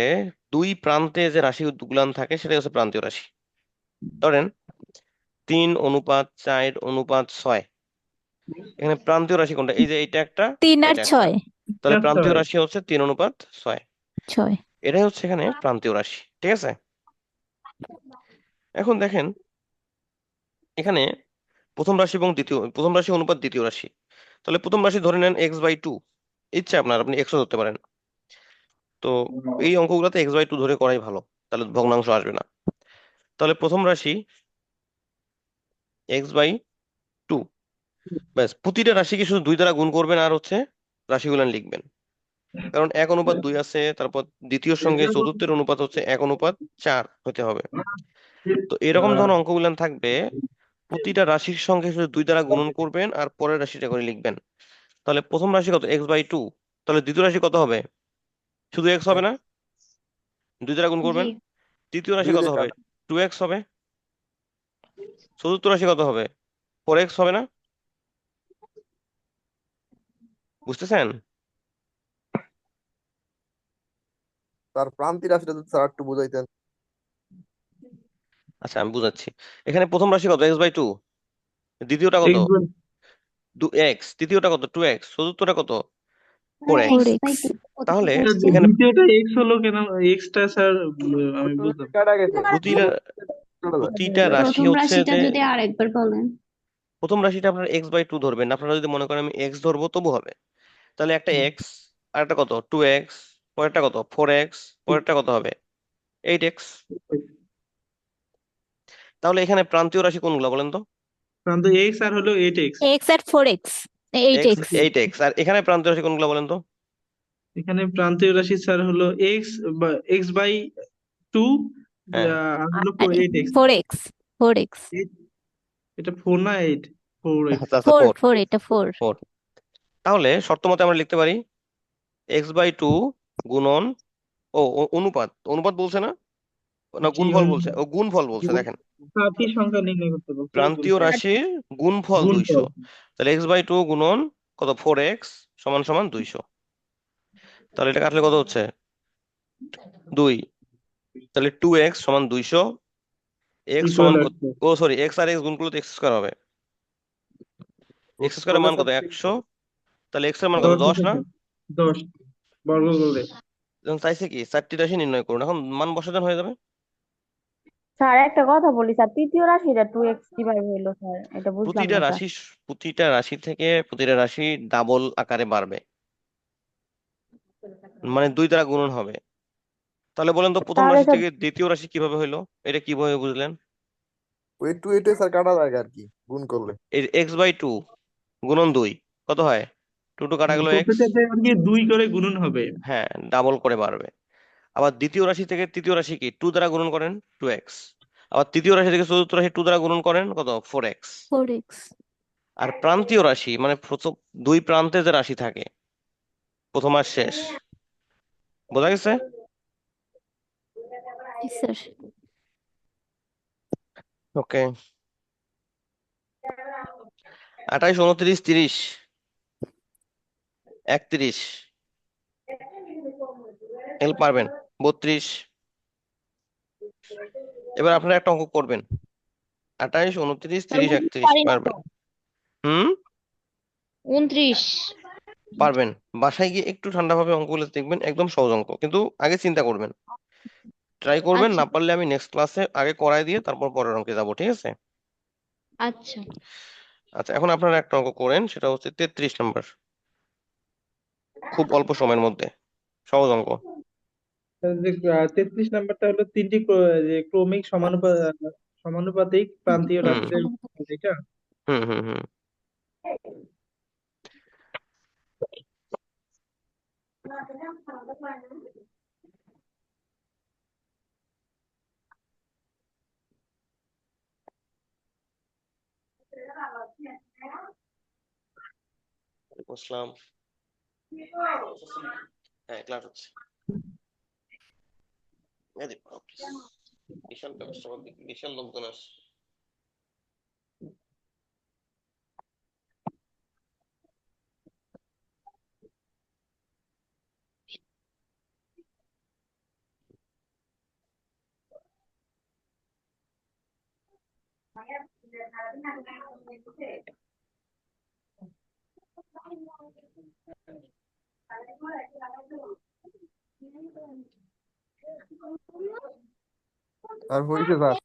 দুই প্রান্তে যে রাশি গুলান থাকে সেটাই হচ্ছে প্রান্তীয় রাশি। ধরেন 3:4:6। এখানে প্রান্তীয় রাশি কোনটা? এই যে এটা একটা, 3 আর এটা একটা। 6 তাহলে আচ্ছা, প্রান্তীয় রাশি হচ্ছে 3:6। 6 এটাই হচ্ছে এখানে প্রান্তীয় রাশি, ঠিক আছে? এখন দেখেন এখানে প্রথম রাশি অনুপাত দ্বিতীয় রাশি। তাহলে প্রথম রাশি ধরে নেন x/2। ইচ্ছা আপনি x ও ধরতে পারেন। তো এই অঙ্কগুলোতে x/2 ধরে করাই ভালো, তাহলে ভগ্নাংশ আসবে না। তাহলে প্রথম রাশি x/2, ব্যাস। প্রতিটা রাশিকে শুধু 2 দ্বারা গুণ করবেন আর হচ্ছে রাশিগুলো লিখবেন। কারণ 1:2 আছে, তারপর দ্বিতীয় সঙ্গে চতুর্থের অনুপাত হচ্ছে 1:4 হতে হবে। তো এরকম ধরনের অঙ্কগুলো থাকবে, প্রতিটা রাশির সঙ্গে শুধু 2 দ্বারা গুণন করবেন আর পরের রাশিটা করে লিখবেন। তাহলে প্রথম রাশি কত? x/2। তাহলে দ্বিতীয় রাশি কত হবে? শুধু x হবে না, 2 দ্বারা গুণ জি করবেন। তৃতীয় রাশি 2 কত দিয়ে হবে? কাটা। 2x হবে। চতুর্থ রাশি কত হবে? 4x হবে না? বুঝতেছেন? তার প্রান্তিক রাশিটা যদি স্যার একটু বুঝাইতেন। আচ্ছা আমি বুঝাচ্ছি। এখানে প্রথম রাশি কত? x/2। দ্বিতীয়টা কত? x/2 2x। তৃতীয়টা কত? 2x। চতুর্থটা কত? 4x। 4x তাহলে কোশ্চেন এখানে দ্বিতীয়টা x হলো কেন? x টা স্যার আমি বুঝলাম। কাটা গেছে। প্রতিটা প্রতিটা রাশি প্রথম হচ্ছে রাশিটা যে যদি আরেকবার বলেন। প্রথম রাশিটা আপনার x/2 ধরবেন। আপনারা যদি মনে করেন আমি x ধরবো তবু হবে। তাহলে একটা x, আর একটা কত? 2x, পরেরটা কত? 4x, পরেরটা কত হবে? 8x। তাহলে এখানে প্রান্তীয় রাশি কোনগুলো বলেন তো? প্রান্ত x আর হলো 8x। x আর 4x x 8x 8x। আর এখানে প্রান্তীয় রাশি কোনগুলো বলেন তো? এখানে প্রান্তীয় রাশি স্যার হলো x বা x/2 হ্যাঁ, আর হলো আর 8x। 4x এটা 4 না 8? 4x। আচ্ছা আচ্ছা 4 4 4 এটা 4 4। তাহলে শর্ত মতে আমরা লিখতে পারি x/2 গুণন অনুপাত। অনুপাত বলছে না, না জি গুণফল বলছে? গুণফল বলছে। দেখেন প্রাচী সংখ্যা নির্ণয় করতে বলছে প্রান্তীয় রাশির গুণফল 200। গুণফল। তাহলে x/2 গুণন কত? 4x সমান সমান 200। তাহলে এটা কাটলে কত হচ্ছে? 2। তাহলে 2x সমান 200। x ইকুয়াল সমান আসছে সরি, x আর x গুণ করলে তো x স্কোয়ার হবে। x স্কোয়ারের মান কত? 100। তাহলে এক্স এর মান কত, 10 10 না? 10 বর্গ করলে। এখন চাইছে কি 4টি রাশি নির্ণয় করুন, এখন মান বসাতেন হয়ে যাবে। স্যার একটা কথা বলি স্যার, তৃতীয় রাশিটা 2x কিভাবে হইলো স্যার, এটা বুঝলাম প্রতিটা না স্যার। রাশি প্রতিটা রাশি থেকে প্রতিটা রাশি ডাবল আকারে বাড়বে, মানে 2 দ্বারা গুণন হবে। তাহলে বলেন তো প্রথম তাহলে রাশি স্যার থেকে দ্বিতীয় রাশি কিভাবে হইলো, এটা কিভাবে বুঝলেন? ওই টু স্যার কাটা যায় আর কি গুণ করলে। এই x/2 গুণন 2 কত হয়? 2 2 কাটা গেল x। প্রত্যেকটাতে আর কি 2 করে গুণন হবে। হ্যাঁ, ডাবল করে বাড়বে। আবার দ্বিতীয় রাশি থেকে তৃতীয় রাশি কি 2 দ্বারা গুণন করেন 2x। আবার তৃতীয় রাশি থেকে চতুর্থ রাশি 2 দ্বারা গুণন করেন কত 4x। 4x। আর প্রান্তীয় রাশি মানে প্রথম 2 প্রান্তে যে রাশি থাকে প্রথম আর শেষ, বোঝা গেছে? জি স্যার। ওকে, 28 29 30 31 এগুলো পারবেন। 32। এবার আপনারা একটা অঙ্ক করবেন, 28 29 30 31 পারি না তো। পারবেন? হুম, 29। পারবেন। বাসায় গিয়ে একটু ঠান্ডাভাবে অঙ্কগুলো দেখবেন, একদম সহজ অঙ্ক, কিন্তু আগে চিন্তা করবেন, ট্রাই করবেন। আচ্ছা না পারলে আমি নেক্সট ক্লাসে আগে করাই দিয়ে তারপর পরের অঙ্কে যাবো, ঠিক আছে? আচ্ছা। আচ্ছা, এখন আপনারা একটা অঙ্ক করেন, সেটা হচ্ছে 33 নাম্বার, খুব অল্প সময়ের মধ্যে, সহজ অঙ্ক। যে 33 নাম্বারটা হলো তিনটি যে ক্রমিক সমানুপাতিক প্রান্তীয় হুম রাশিদের, এটা। হুম হুম হুম ওয়ালাইকুম আসসালাম। হ্যাঁ, ক্লাস হচ্ছে। এই বাপ রে, বিশাল ব্যবস্থা, বিশাল লোকজন আসছে। আর হয়েছে স্যার।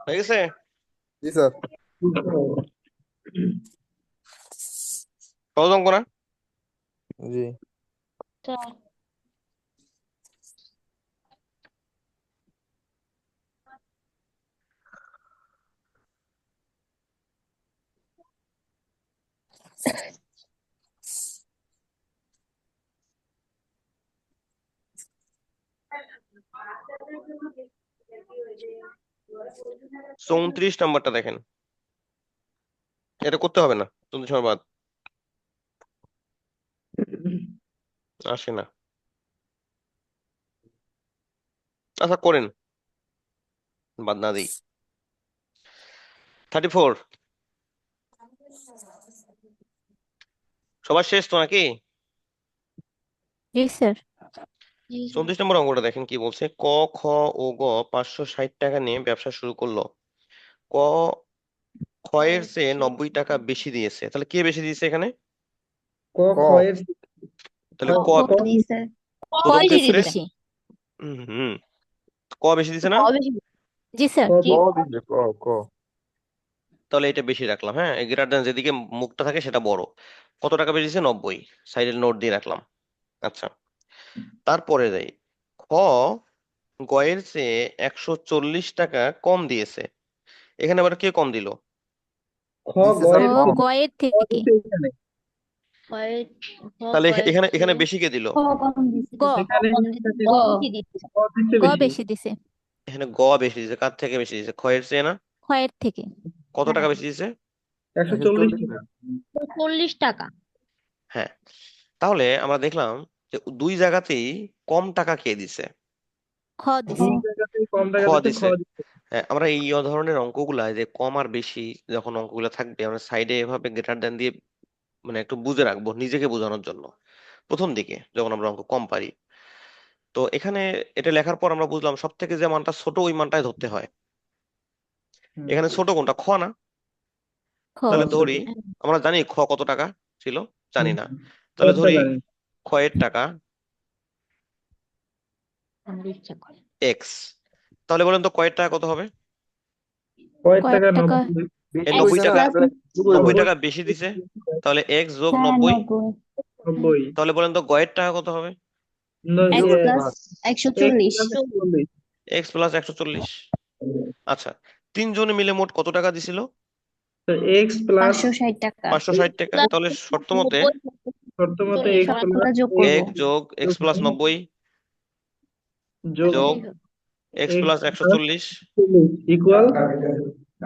হয়ে গেছে? জি স্যার। সহজ অঙ্ক না? জি স্যার। 34 নাম্বারটা দেখেন, এটা করতে হবে না, 34 নম্বর বাদ, আসে না। আচ্ছা করেন, বাদ না দিই। 34 সবার শেষ তো নাকি? জি স্যার। জি স্যার। 34 নম্বর অঙ্কটা দেখেন কি বলছে। ক, খ ও গ 560 টাকা নিয়ে ব্যবসা শুরু করলো। ক খ এর চেয়ে 90 টাকা বেশি দিয়েছে, তাহলে কে বেশি দিয়েছে এখানে? ক ক খ এর তাহলে খ ক, খ জি স্যার। প্রথম বেশি ক্ষেত্রে দিছে। হুম ক বেশি দিছে না? বেশি জি স্যার ক জি ক দিছে ক তাহলে এটা বেশি রাখলাম। হ্যাঁ, গ্রেটার দেন যেদিকে মুখটা থাকে সেটা বড়। কত টাকা বেশি দিছে? 90। সাইডে নোট দিয়ে রাখলাম। আচ্ছা, তারপরে যাই। খ গয়ের চেয়ে 140 টাকা কম দিয়েছে। এখানে আবার কে কম দিল? খ দিছে খ স্যার গয়ের কম গয়ের খ থেকে দিছে এখানে কয়েক তাহলে কয়েক এখানে এখানে চেয়ে বেশি কে দিল? গ গ এখানে কম এখানে গ বেশি দিচ্ছে খ দিছে গ বেশি বেশি দিছে এখানে গ বেশি দিছে। কার থেকে বেশি দিছে? ক্ষয়ের চেয়ে না? ক্ষয়ের থেকে কত হ্যাঁ টাকা বেশি দিছে? 140 140 টাকা। 40 টাকা। হ্যাঁ, তাহলে আমরা দেখলাম যে দুই জায়গাতেই কম টাকা কে দিছে? খ দুই দিছে জায়গাতে কম খ টাকা দিচ্ছে, খ দিছে। দিচ্ছে। হ্যাঁ, আমরা এই ধরনের অঙ্কগুলা যে কম আর বেশি যখন অঙ্কগুলো থাকবে আমরা সাইডে এভাবে গ্রেটার দেন দিয়ে মানে একটু বুঝে রাখবো নিজেকে বোঝানোর জন্য প্রথম দিকে যখন আমরা অঙ্ক কম পারি। তো এখানে এটা লেখার পর আমরা বুঝলাম সব থেকে যে মানটা ছোট ওই মানটাই ধরতে হয়। হুম, এখানে ছোট কোনটা? খ না? খ তাহলে ছোট। ধরি, আমরা জানি খ কত টাকা ছিল? জানি হুম, না। তাহলে কতটা ধরি জানি? ক্ষয়ের টাকা আমার ইচ্ছা করে এক্স। তাহলে বলেন তো কয়ের টাকা কত হবে? কয়েক কয়েক টাকা টাকা 90, বেশি এই এক্স 90 কইছে না টাকা, প্লাস আপনারা যোগ হইব 90 টাকা বেশি দিছে। তাহলে এক্স যোগ হ্যাঁ 90। 90 তাহলে বলেন তো গয়ের টাকা কত হবে? এক্স যোগ plus x 140 plus 140। X plus 140। আচ্ছা, তিনজনে মিলে মোট কত টাকা দিছিল? তো এক্স প্লাস 560 টাকা 560 টাকা। প্লাস তাহলে শর্ত মতে 90 শর্ত মতে এক্স সমান প্লাস করে যোগ করব এক্স যোগ এক্স প্লাস 90 যোগ যোগ x x plus plus 140 equal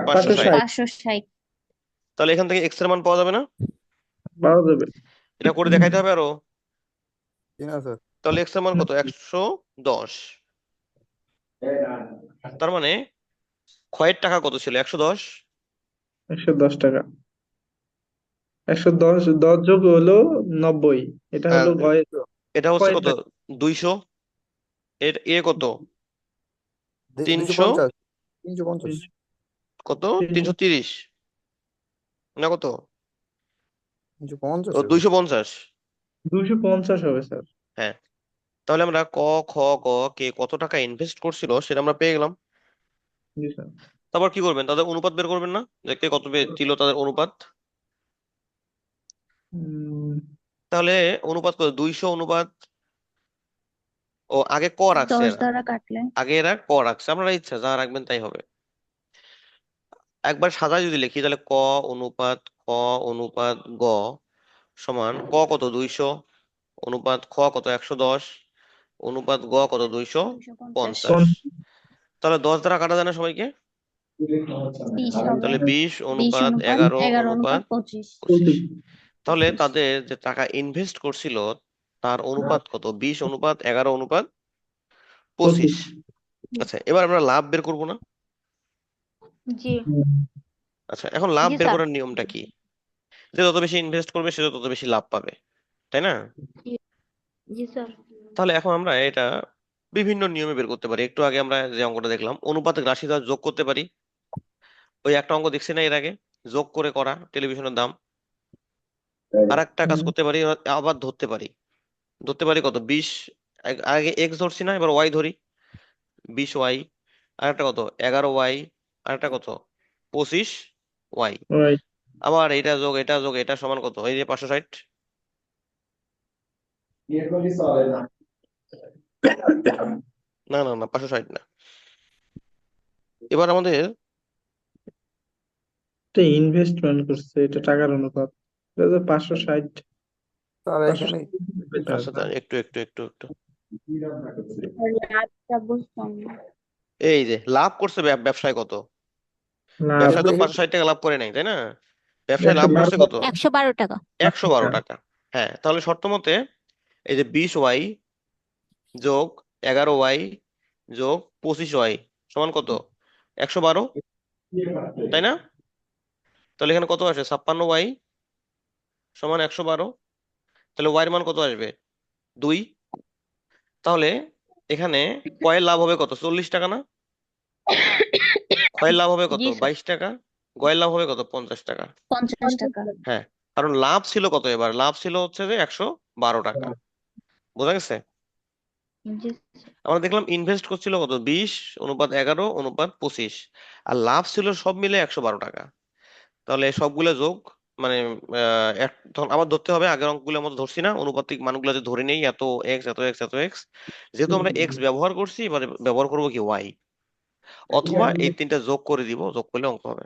560। 560 তাহলে এখান থেকে এক্স এর মান পাওয়া যাবে না? পাওয়া যাবে। এটা করে দেখাইতে হবে আরো। ঠিক আছে স্যার তাহলে এক্স এর মান কত? 110। তার মানে ক্ষয়ের টাকা কত ছিল? 110। 110 টাকা। 110 10 যোগ হলো 90, এটা আর হলো গয়ের এটা হচ্ছে কয়ের কত? টাকা। 200। এ কত? 300। 250 350 কত? 330 না কত? 350 ও 250। 250 হবে স্যার। হ্যাঁ, তাহলে আমরা ক, খ, গ কে কত টাকা ইনভেস্ট করছিল সেটা আমরা পেয়ে গেলাম। জি স্যার। তারপর কি করবেন? তাদের অনুপাত বের করবেন না, যে কে কত দিল তাদের অনুপাত। উম, তাহলে অনুপাত কত? 200 অনুপাত, ও আগে ক রাখছে 10 এরা, দ্বারা কাটলে আগে এরা ক রাখছে। আপনারা ইচ্ছা যা রাখবেন তাই হবে। একবার সাজায় যদি লিখি তাহলে ক অনুপাত খ অনুপাত গ সমান ক কত? 200 অনুপাত খ কত? 110 অনুপাত গ কত? 250 250। তাহলে 10 দ্বারা কাটা যায় না সবাইকে? 20 হবে তাহলে 20 20 অনুপাত অনুপাত 11 11 অনুপাত অনুপাত 25 25। তাহলে 25 তাদের যে টাকা ইনভেস্ট করছিল তার অনুপাত কত? 20 অনুপাত 11 অনুপাত 25। আচ্ছা, এবার আমরা লাভ বের করবো না? জি আচ্ছা, এখন লাভ জি বের স্যার করার নিয়মটা কি? যে যত বেশি ইনভেস্ট করবে সে তত বেশি লাভ পাবে, তাই না? জি স্যার তাহলে এখন আমরা এটা বিভিন্ন নিয়মে বের করতে পারি। একটু আগে আমরা যে অঙ্কটা দেখলাম, অনুপাতের রাশি দ্বারা যোগ করতে পারি। ওই একটা অঙ্ক দেখছি না এর আগে, যোগ করে করা টেলিভিশনের দাম। আর একটা কাজ করতে পারি, আবার ধরতে পারি। কত? 20। আগে এক্স ধরছি না, এবার ওয়াই ধরি। 20y। আর একটা কত? 11y। আর একটা কত? 25y। Right. আবার এটা যোগ এটা যোগ এটা সমান কত? এই যে 560। না না না, 560 না। এবার আমাদের এটা ইনভেস্টমেন্ট করছে, এটা টাকার অনুপাত। এটা তো 560 স্যার এখানে 560 আচ্ছা একটু একটু একটু একটু লাভটা বুঝতাম না। এই যে লাভ করছে ব্যবসায় কত? লাভ ব্যবসায় তো 560 টাকা লাভ করে নাই, তাই না? ব্যবসায় লাভ করছে কত? 112 টাকা 112 টাকা। হ্যাঁ, তাহলে শর্ত মতে এই যে 20y যোগ 11y যোগ 25y সমান কত? 112, তাই না? তাহলে এখানে কত আসে? 56y সমান 112। তাহলে y এর মান কত আসবে? 2। তাহলে এখানে কয়ের লাভ হবে কত? 40 টাকা না? ক্ষয়ের লাভ হবে কত? জি স্যার 22 টাকা। গয়ের লাভ হবে কত? 50 টাকা। 50 টাকা হ্যাঁ, কারণ লাভ ছিল কত? এবার লাভ ছিল হচ্ছে যে 112 টাকা। বোঝা গেছে? জি আমরা দেখলাম ইনভেস্ট করছিল কত 20:11:25 আর লাভ ছিল সব মিলে 112 টাকা। তাহলে সবগুলো যোগ মানে তখন আবার ধরতে হবে, আগের অঙ্কগুলোর মতো ধরছি না, অনুপাতিক মানগুলো যে ধরে নেই, এত এক্স এত এক্স এত এক্স, যেহেতু আমরা এক্স ব্যবহার করছি এবারে ব্যবহার করবো কি ওয়াই, অথবা এই তিনটা যোগ করে দিব, যোগ করলে অঙ্ক হবে।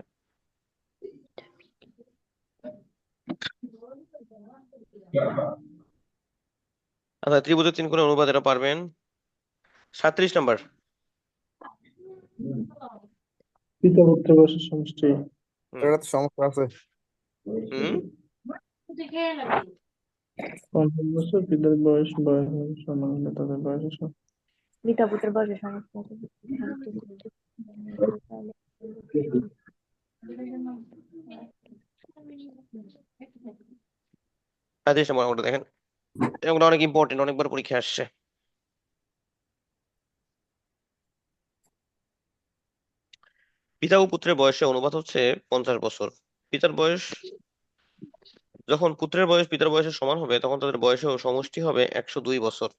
আচ্ছা, ত্রিভুজের 3 কোণের অনুপাত এটা পারবেন। 37 নাম্বার। পিতা পুত্র বয়সের সমষ্টি। এটা তো সমস্যা আছে। হুম 50 বছর পিতার বয়স সমান হলে তাদের বয়সের সমান। পিতা পুত্রের বয়সের সমস্যা আছে। সাঁত্রিশ নম্বর অঙ্কটা দেখেন, এগুলো অনেক ইম্পর্টেন্ট, অনেকবার পরীক্ষা আসছে। পিতা ও পুত্রের বয়সের অনুপাত হচ্ছে 50 বছর। পিতার বয়স যখন পুত্রের বয়স পিতার বয়সের সমান হবে তখন তাদের বয়সেও সমষ্টি হবে 102 বছর।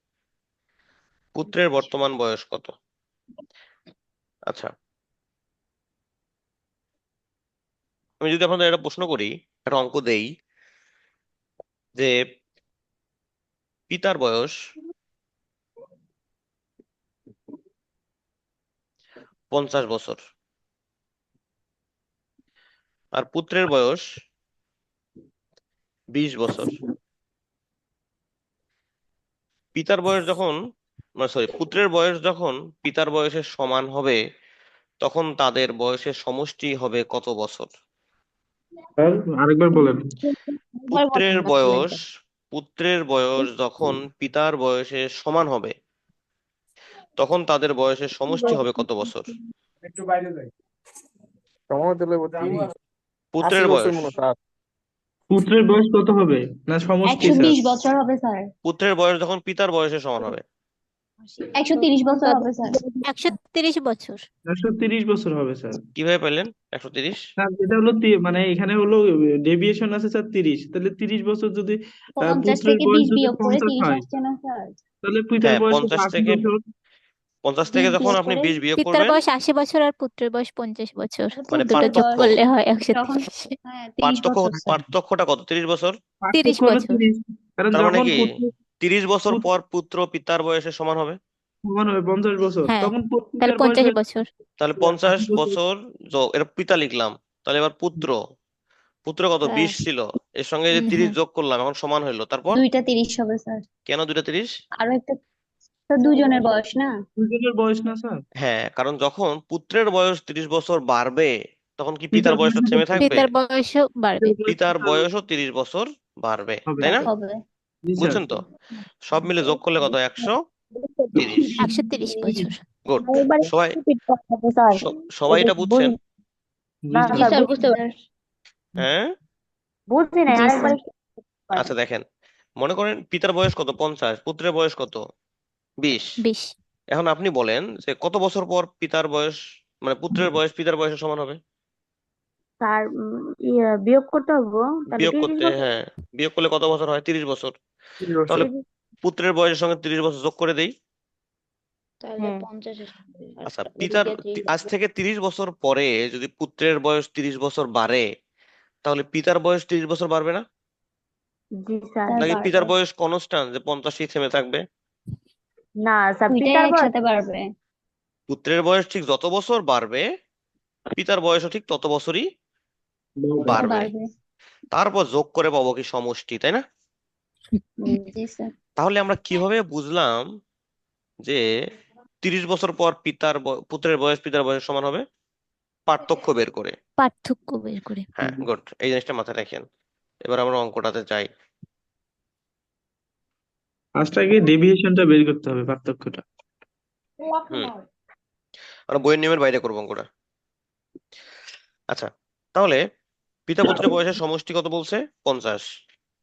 পুত্রের বর্তমান বয়স কত? আচ্ছা, আমি যদি আপনাদের একটা প্রশ্ন করি, একটা অঙ্ক দেই যে পিতার বয়স 50 বছর আর পুত্রের বয়স 20 বছর। পিতার বয়স যখন পুত্রের বয়স যখন পিতার বয়সের সমান হবে তখন তাদের বয়সের সমষ্টি হবে কত বছর? আর আরেকবার বলেন। পুত্রের বয়স পুত্রের বয়স যখন পিতার বয়সের সমান হবে তখন তাদের বয়সের সমষ্টি হবে কত বছর? সময় দিলে 30, 80 পুত্রের বছর বয়স মনে হয় স্যার। পুত্রের বয়স কত হবে না সমষ্টি স্যার? 120 বছর হবে স্যার। পুত্রের বয়স যখন পিতার বয়সের সমান হবে 130 বছর হবে স্যার। 130 বছর। 130 বছর হবে স্যার। কিভাবে পেলেন 130? স্যার যেটা হলো মানে এখানে হলো ডেভিয়েশন আছে স্যার 30, তাহলে 30 বছর যদি 50 পুত্রের থেকে বয়স 20 যদি বিয়োগ করে 50 30 হয় আসছে না স্যার? তাহলে পিতার হ্যাঁ, বয়স 50 80 থেকে বছর। 50 থেকে 20 যখন বিয়োগ আপনি করে 20 বিয়োগ পিতার করবেন বয়স 80 বছর আর পুত্রের বয়স 50 বছর, মানে দুটো যোগ পার্থক্য করলে হয় তখন 130। হ্যাঁ 30 পার্থক্য বছর স্যার। পার্থক্যটা কত? 30 বছর। 30 পার্থক্য হলো বছর। 30, কারণ তার মানে যখন কি পুত্র 30 বছর পুত্র পর পুত্র পিতার বয়সের সমান হবে, সমান হবে 50 বছর, হ্যাঁ, তখন তাহলে পিতার বয়স 50 হয়ে বছর। তাহলে 80 50 বছর। বছর এটা পিতা লিখলাম, তাহলে এবার পুত্র কত? স্যার 20 ছিল, এর সঙ্গে যে 30 হ্যাঁ, যোগ করলাম এখন সমান হইলো, তারপর দুইটা 30 হবে স্যার। কেন দুইটা 30? আরো একটা স্যার, দুজনের বয়স না? দুজনের বয়স না স্যার? হ্যাঁ, কারণ যখন পুত্রের বয়স 30 বছর বাড়বে তখন কি পিতার পিতার বয়সটা বয়স থেমে থাকবে? পিতার বয়সও বাড়বে। পিতার বয়সও 30 বছর বাড়বে, হবে। তাই না? হবে। জি স্যার। বুঝছেন তো? সব মিলে যোগ করলে কত? 130। 130 বছর। গুড। আরেকবার সবাই রিপিট করতে হবে স্যার। সবাই এটা বুঝছেন? জি না স্যার। জি স্যার স্যার, বুঝছি বুঝতে পারছি। হ্যাঁ, বুঝছি না, জি আরেকবার স্যার। একটু করেন। আচ্ছা দেখেন, মনে করেন পিতার বয়স কত? 50, পুত্রের বয়স কত? 20। 20। এখন আপনি বলেন যে কত বছর পর পিতার বয়স মানে পুত্রের বয়স পিতার বয়সের সমান হবে? স্যার বিয়োগ করতে হবে, তাহলে বিয়োগ 30 করতে, বছর। হ্যাঁ, বিয়োগ করলে কত বছর হয়? 30 বছর। 30 বছর। তাহলে পুত্রের বয়সের সঙ্গে 30 বছর যোগ করে দেই। তাহলে হ্যাঁ 50 আর আচ্ছা, এদিকে 30 আজ থেকে 30 বছর পরে যদি পুত্রের বয়স 30 বছর বাড়ে তাহলে পিতার বয়স 30 বছর বাড়বে না? জি স্যার। স্যার নাকি বাড়বে। পিতার বয়স কনস্ট্যান্ট যে 50ই থেমে থাকবে? না স্যার, দুইটাই পিতার বয়স একসাথে বাড়বে। পুত্রের বয়স ঠিক যত বছর বাড়বে পিতার বয়সও ঠিক তত বছরই বাড়বে। বাড়বে। তারপর যোগ করে পাবো কি সমষ্টি, তাই না? জি স্যার। তাহলে আমরা কিভাবে বুঝলাম যে 30 বছর পর পুত্রের বয়স পিতার বয়সের সমান হবে? পার্থক্য বের করে। পার্থক্য বের করে। হ্যাঁ, গুড, এই জিনিসটা মাথায় রাখেন। এবার আমরা অঙ্কটাতে যাই। ফার্স্ট আগে ডেভিয়েশনটা বের করতে হবে, পার্থক্যটা। হুম, আমরা বইয়ের নিয়মের বাইরে করবো অঙ্কটা। আচ্ছা, তাহলে পিতা পুত্রের বয়সের সমষ্টি কত বলছে? 50।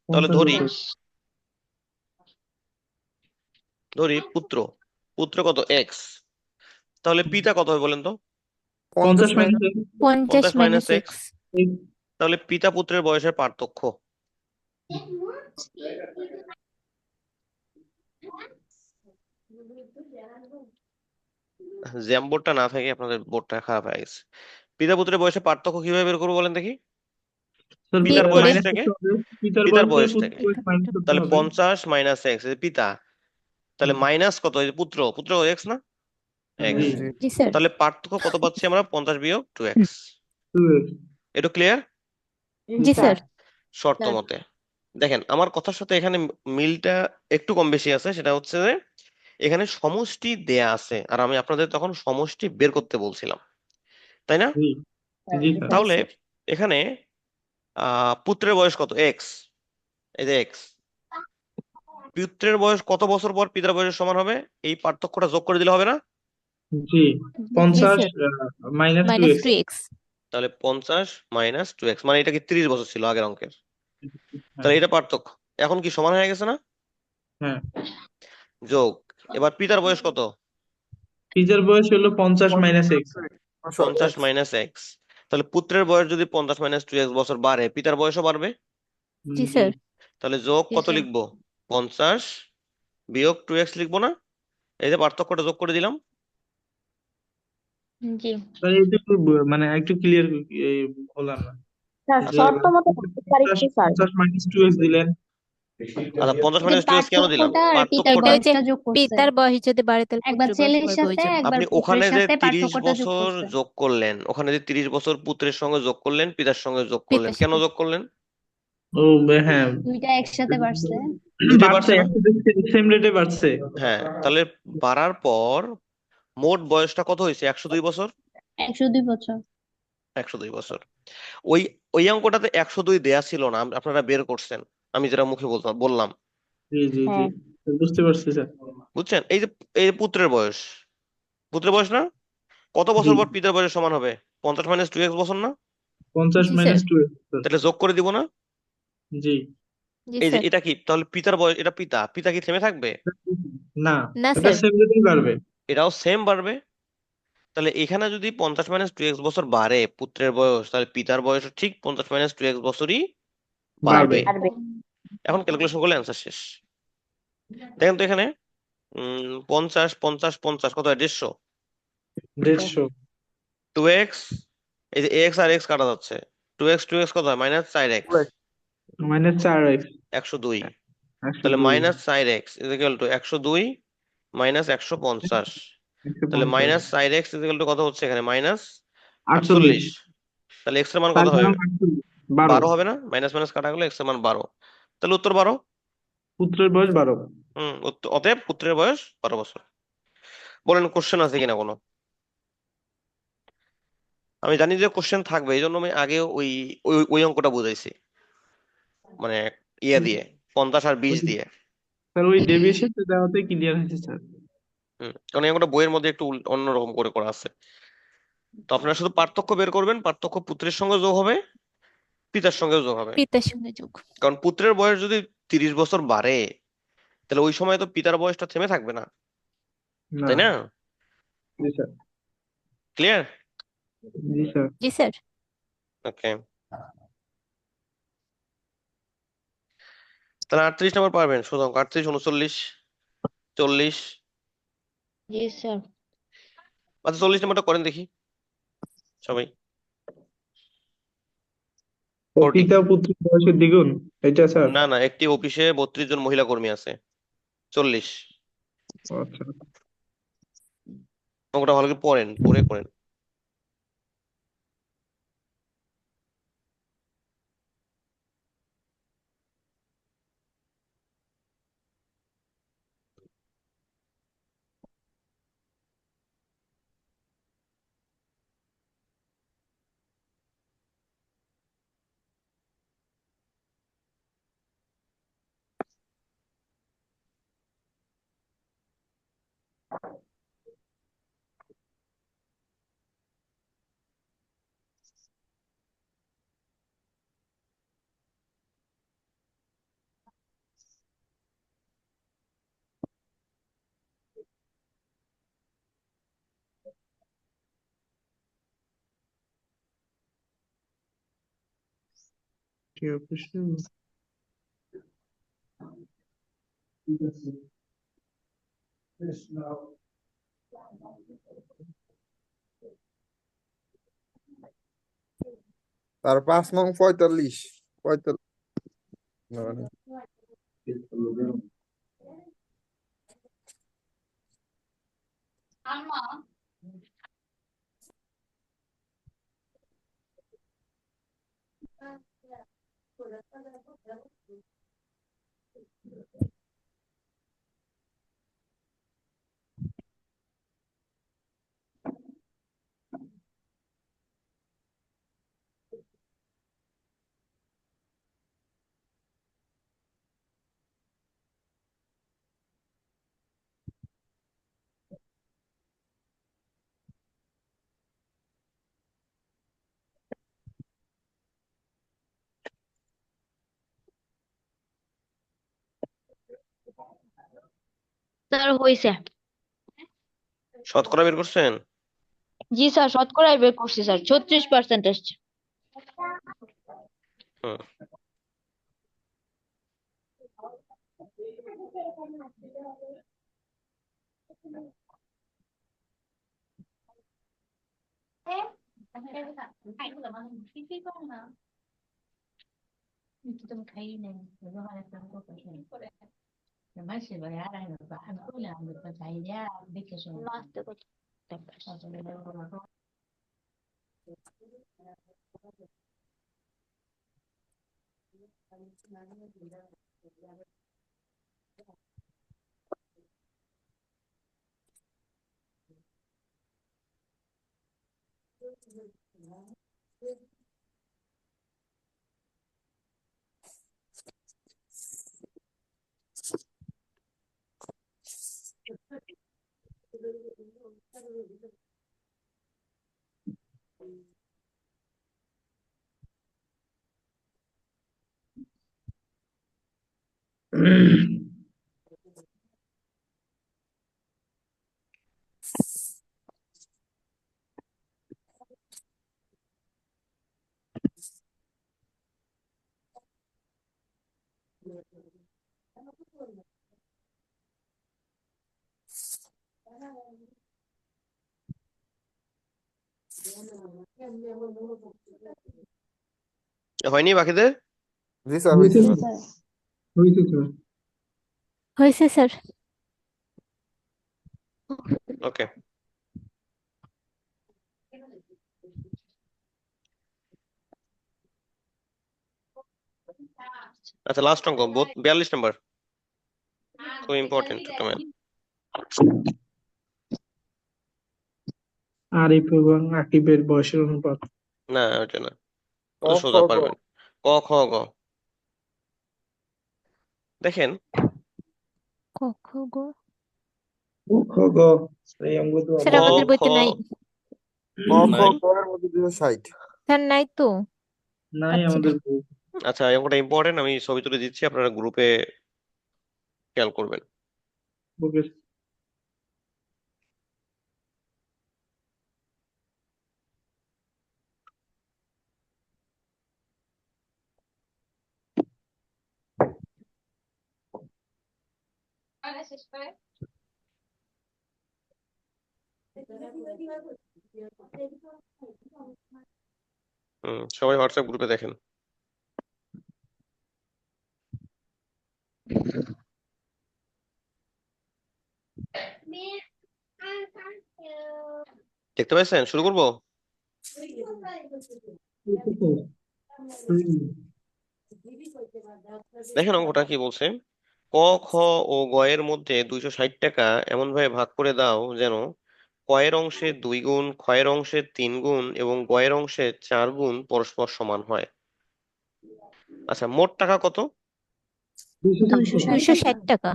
তাহলে 50 ধরি বছর। পুত্র কত? এক্স। তাহলে পিতা কত হবে বলেন তো? 50 50 মাইনাস 50 50 মাইনাস - x। x। তাহলে পিতা পুত্রের বয়সের পার্থক্য জ্যাম বোর্ডটা না থাকে আপনাদের বোর্ডটা খারাপ হয়ে গেছে। পিতা পুত্রের বয়সে পার্থক্য কিভাবে বের করবো বলেন দেখি? স্যার পিতার বিয়োগ বয়স করে মাইনাস থেকে, করতে হবে, পিতার পিতার বয়স থেকে বয়স থেকে, পুত্রের বয়স মাইনাস করতে তাহলে হবে। 50 মাইনাস এক্স, পিতা, তাহলে হুম, মাইনাস কত, এই যে পুত্র, পুত্র এক্স না, এক্স, জি জি জি স্যার তাহলে পার্থক্য কত পাচ্ছি আমরা? 50 বিয়োগ 2x। 2x। এটা ক্লিয়ার? জি স্যার শর্ত স্যার মতে দেখেন, আমার কথার সাথে এখানে মিলটা একটু কম বেশি আছে, সেটা হচ্ছে যে এখানে সমষ্টি দেয়া আছে আর আমি আপনাদের তখন সমষ্টি বের করতে বলছিলাম, তাই না? জি জি স্যার। তাহলে এখানে পুত্রের বয়স কত? এক্স, এই যে এক্স। পুত্রের বয়স কত বছর পর পিতার বয়সের সমান হবে? এই পার্থক্যটা যোগ করে দিলে হবে না? জি জি 50 sir minus two minus x 2x তাহলে 50 মাইনাস 2x, মানে এটা কি 30 বছর ছিল আগের অঙ্কের? হ্যাঁ তাহলে এটা পার্থক্য। এখন কি সমান হয়ে গেছে না? হ্যাঁ। যোগ। এবার পিতার বয়স কত? পিতার বয়স হলো 50 মাইনাস এক্স। 50 minus x. তাহলে পুত্রের বয়স যদি 50 মাইনাস 2x বছর বাড়ে, পিতার বয়সও বাড়বে। জি জি স্যার তাহলে যোগ জি কত স্যার লিখবো? 50 বিয়োগ 2x লিখবো না? এই যে পার্থক্যটা যোগ করে দিলাম। জি স্যার এটা একটু মানে একটু ক্লিয়ার হলাম না স্যার যে শর্ত মতো করতে পারি 50 কি স্যার? 50 মাইনাস 2x দিলেন। আচ্ছা, 50 যে মাইনাস 2x কেন দিলাম? পার্থক্যটা আর পিতার পার্থক্যটা ওই যে বয়সটা যোগ করছে, পিতার বয়স যদি বাড়ে তাহলে একবার পুত্রের বয়স ছেলের বাড়বে ওই সাথে জন্য একবার আপনি পুত্রের ওখানে যে সাথে 30 পার্থক্যটা যোগ বছর করছে। যোগ করলেন, ওখানে যে 30 বছর পুত্রের সঙ্গে যোগ করলেন, পিতার সঙ্গে যোগ করলেন, পিতার কেন সাথে যোগ করলেন? ও হ্যাঁ, দুইটা একসাথে বাড়ছে। দুইটাই বাড়ছে বাড়ছে না? একসাথে সেম রেটে বাড়ছে। হ্যাঁ, তাহলে বাড়ার পর মোট বয়সটা কত হয়েছে? 102 বছর। 102 বছর। 102 বছর। ওই ওই অঙ্কটাতে 102 দেয়া ছিল না, আপনারা বের করছেন, আমি যেটা মুখে বললাম। জি জি জি হ্যাঁ বুঝতে পারছি স্যার। বুঝছেন? এই যে পুত্রের বয়স, পুত্রের বয়স না, কত জি বছর পর পিতার বয়সের সমান হবে? 50 মাইনাস 2x বছর না? 50 জি স্যার মাইনাস 2x। তাহলে যোগ করে দিব না? জি জি এই যে স্যার এটা কি তাহলে পিতার বয়স, এটা পিতা, পিতা কি থেমে থাকবে? না, না এটা স্যার সেম রেটেই বাড়বে। এটাও সেম বাড়বে। তাহলে এখানে যদি 50 মাইনাস 2x বছর বাড়ে পুত্রের বয়স, তাহলে পিতার বয়স ঠিক 50 মাইনাস 2x বছরই বাড়বে। বাড়বে। পারবে। এখন ক্যালকুলেশন করলে অ্যান্সার শেষ। দেখেন তো এখানে 50 50 50 কত হয়? 150। 150 2x, এই যে x আর x কাটা যাচ্ছে, 2x কত হয়? Minus 4x, minus 4x 102। তাহলে 102 minus 4x equal to 102 minus 150। তাহলে 150 মাইনাস 4x ইকুয়াল টু কত হচ্ছে এখানে? মাইনাস 48 48। তাহলে x এর মান কত 4 হবে? গুণন 48 12। 12 হবে না? মাইনাস মাইনাস কাটা গেলে x এর মান 12। তাহলে উত্তর 12। পুত্রের বয়স 12। অতএব পুত্রের বয়স 12 বছর। বলেন কোশ্চেন আছে কিনা কোনো? আমি জানি যে কোশ্চেন থাকবে, এই জন্য আমি আগে ওই ওই ওই অঙ্কটা বুঝাইছি, মানে দিয়ে 50 আর 20 দিয়ে। স্যার ওই ডেভিয়েশনটা দেওয়াতে ক্লিয়ার হয়েছে স্যার। কারণ এই অঙ্কটা বইয়ের মধ্যে একটু অন্যরকম করে করা আছে। তো আপনারা শুধু পার্থক্য বের করবেন, পার্থক্য পুত্রের সঙ্গে যোগ হবে, পিতার সঙ্গেও যোগ হবে। পিতার সঙ্গে যোগ কারণ পুত্রের বয়স যদি 30 বছর বাড়ে, তাহলে ওই সময় তো পিতার বয়সটা থেমে থাকবে না, না তাই না? জি স্যার। ক্লিয়ার? জি স্যার। জি স্যার ওকে, তাহলে 38 নম্বর পারবেন? শুধু 38 39 40। জি স্যার। আচ্ছা, 40 নম্বরটা করেন দেখি সবাই। ও 40। পিতা পুত্রের বয়সের দ্বিগুণ এটা স্যার। না না, একটি অফিসে 32 জন মহিলা কর্মী আছে। 40। ও আচ্ছা। অঙ্কটা ভালো করে পড়েন, পড়ে করেন। কি অফিসে তার 5 নং 45 45 মানে স্যার হয়েছে। শতকরা বের করছেন? জি স্যার, শতকরাই বের করছি স্যার, 36% আসছে। হুম হয়নি বাকিদের? জি স্যার হয়েছে হয়েছে স্যার, স্যার। হয়েছে স্যার। হয়েছে স্যার। ওকে, আচ্ছা লাস্ট অঙ্ক 42 নাম্বার, খুব ইম্পর্টেন্ট একটা ম্যাথ। আরিফ এবং আকিবের বয়সের অনুপাত। না ওইটা না, ক ওটা খ সোজা গ পারবেন। ক খ গ দেখেন, ক খ গ খ গ এই অঙ্কগুলো স্যার ক আমাদের আমাদের খ বইতে নাই। ক খ নাই। গ এর মধ্যে 260। স্যার নাই তো, নাই পাচ্ছি না। আমাদের বই। আচ্ছা এই অঙ্কটা ইম্পর্টেন্ট, আমি ছবি তুলে দিচ্ছি, আপনারা গ্রুপে খেয়াল করবেন। ওকে। সবাই হোয়াটসঅ্যাপ গ্রুপে দেখেন। দেখতে পাচ্ছেন? শুরু করবো। দেখেন অঙ্কটা কি বলছে, ক খ ও গ এর মধ্যে 260 টাকা এমন ভাবে ভাগ করে দাও যেন কয়ের অংশে 2 গুণ, ক্ষয়ের অংশে 3 গুণ এবং গয়ের অংশে 4 গুণ পরস্পর সমান হয়। আচ্ছা মোট টাকা কত? 260 টাকা।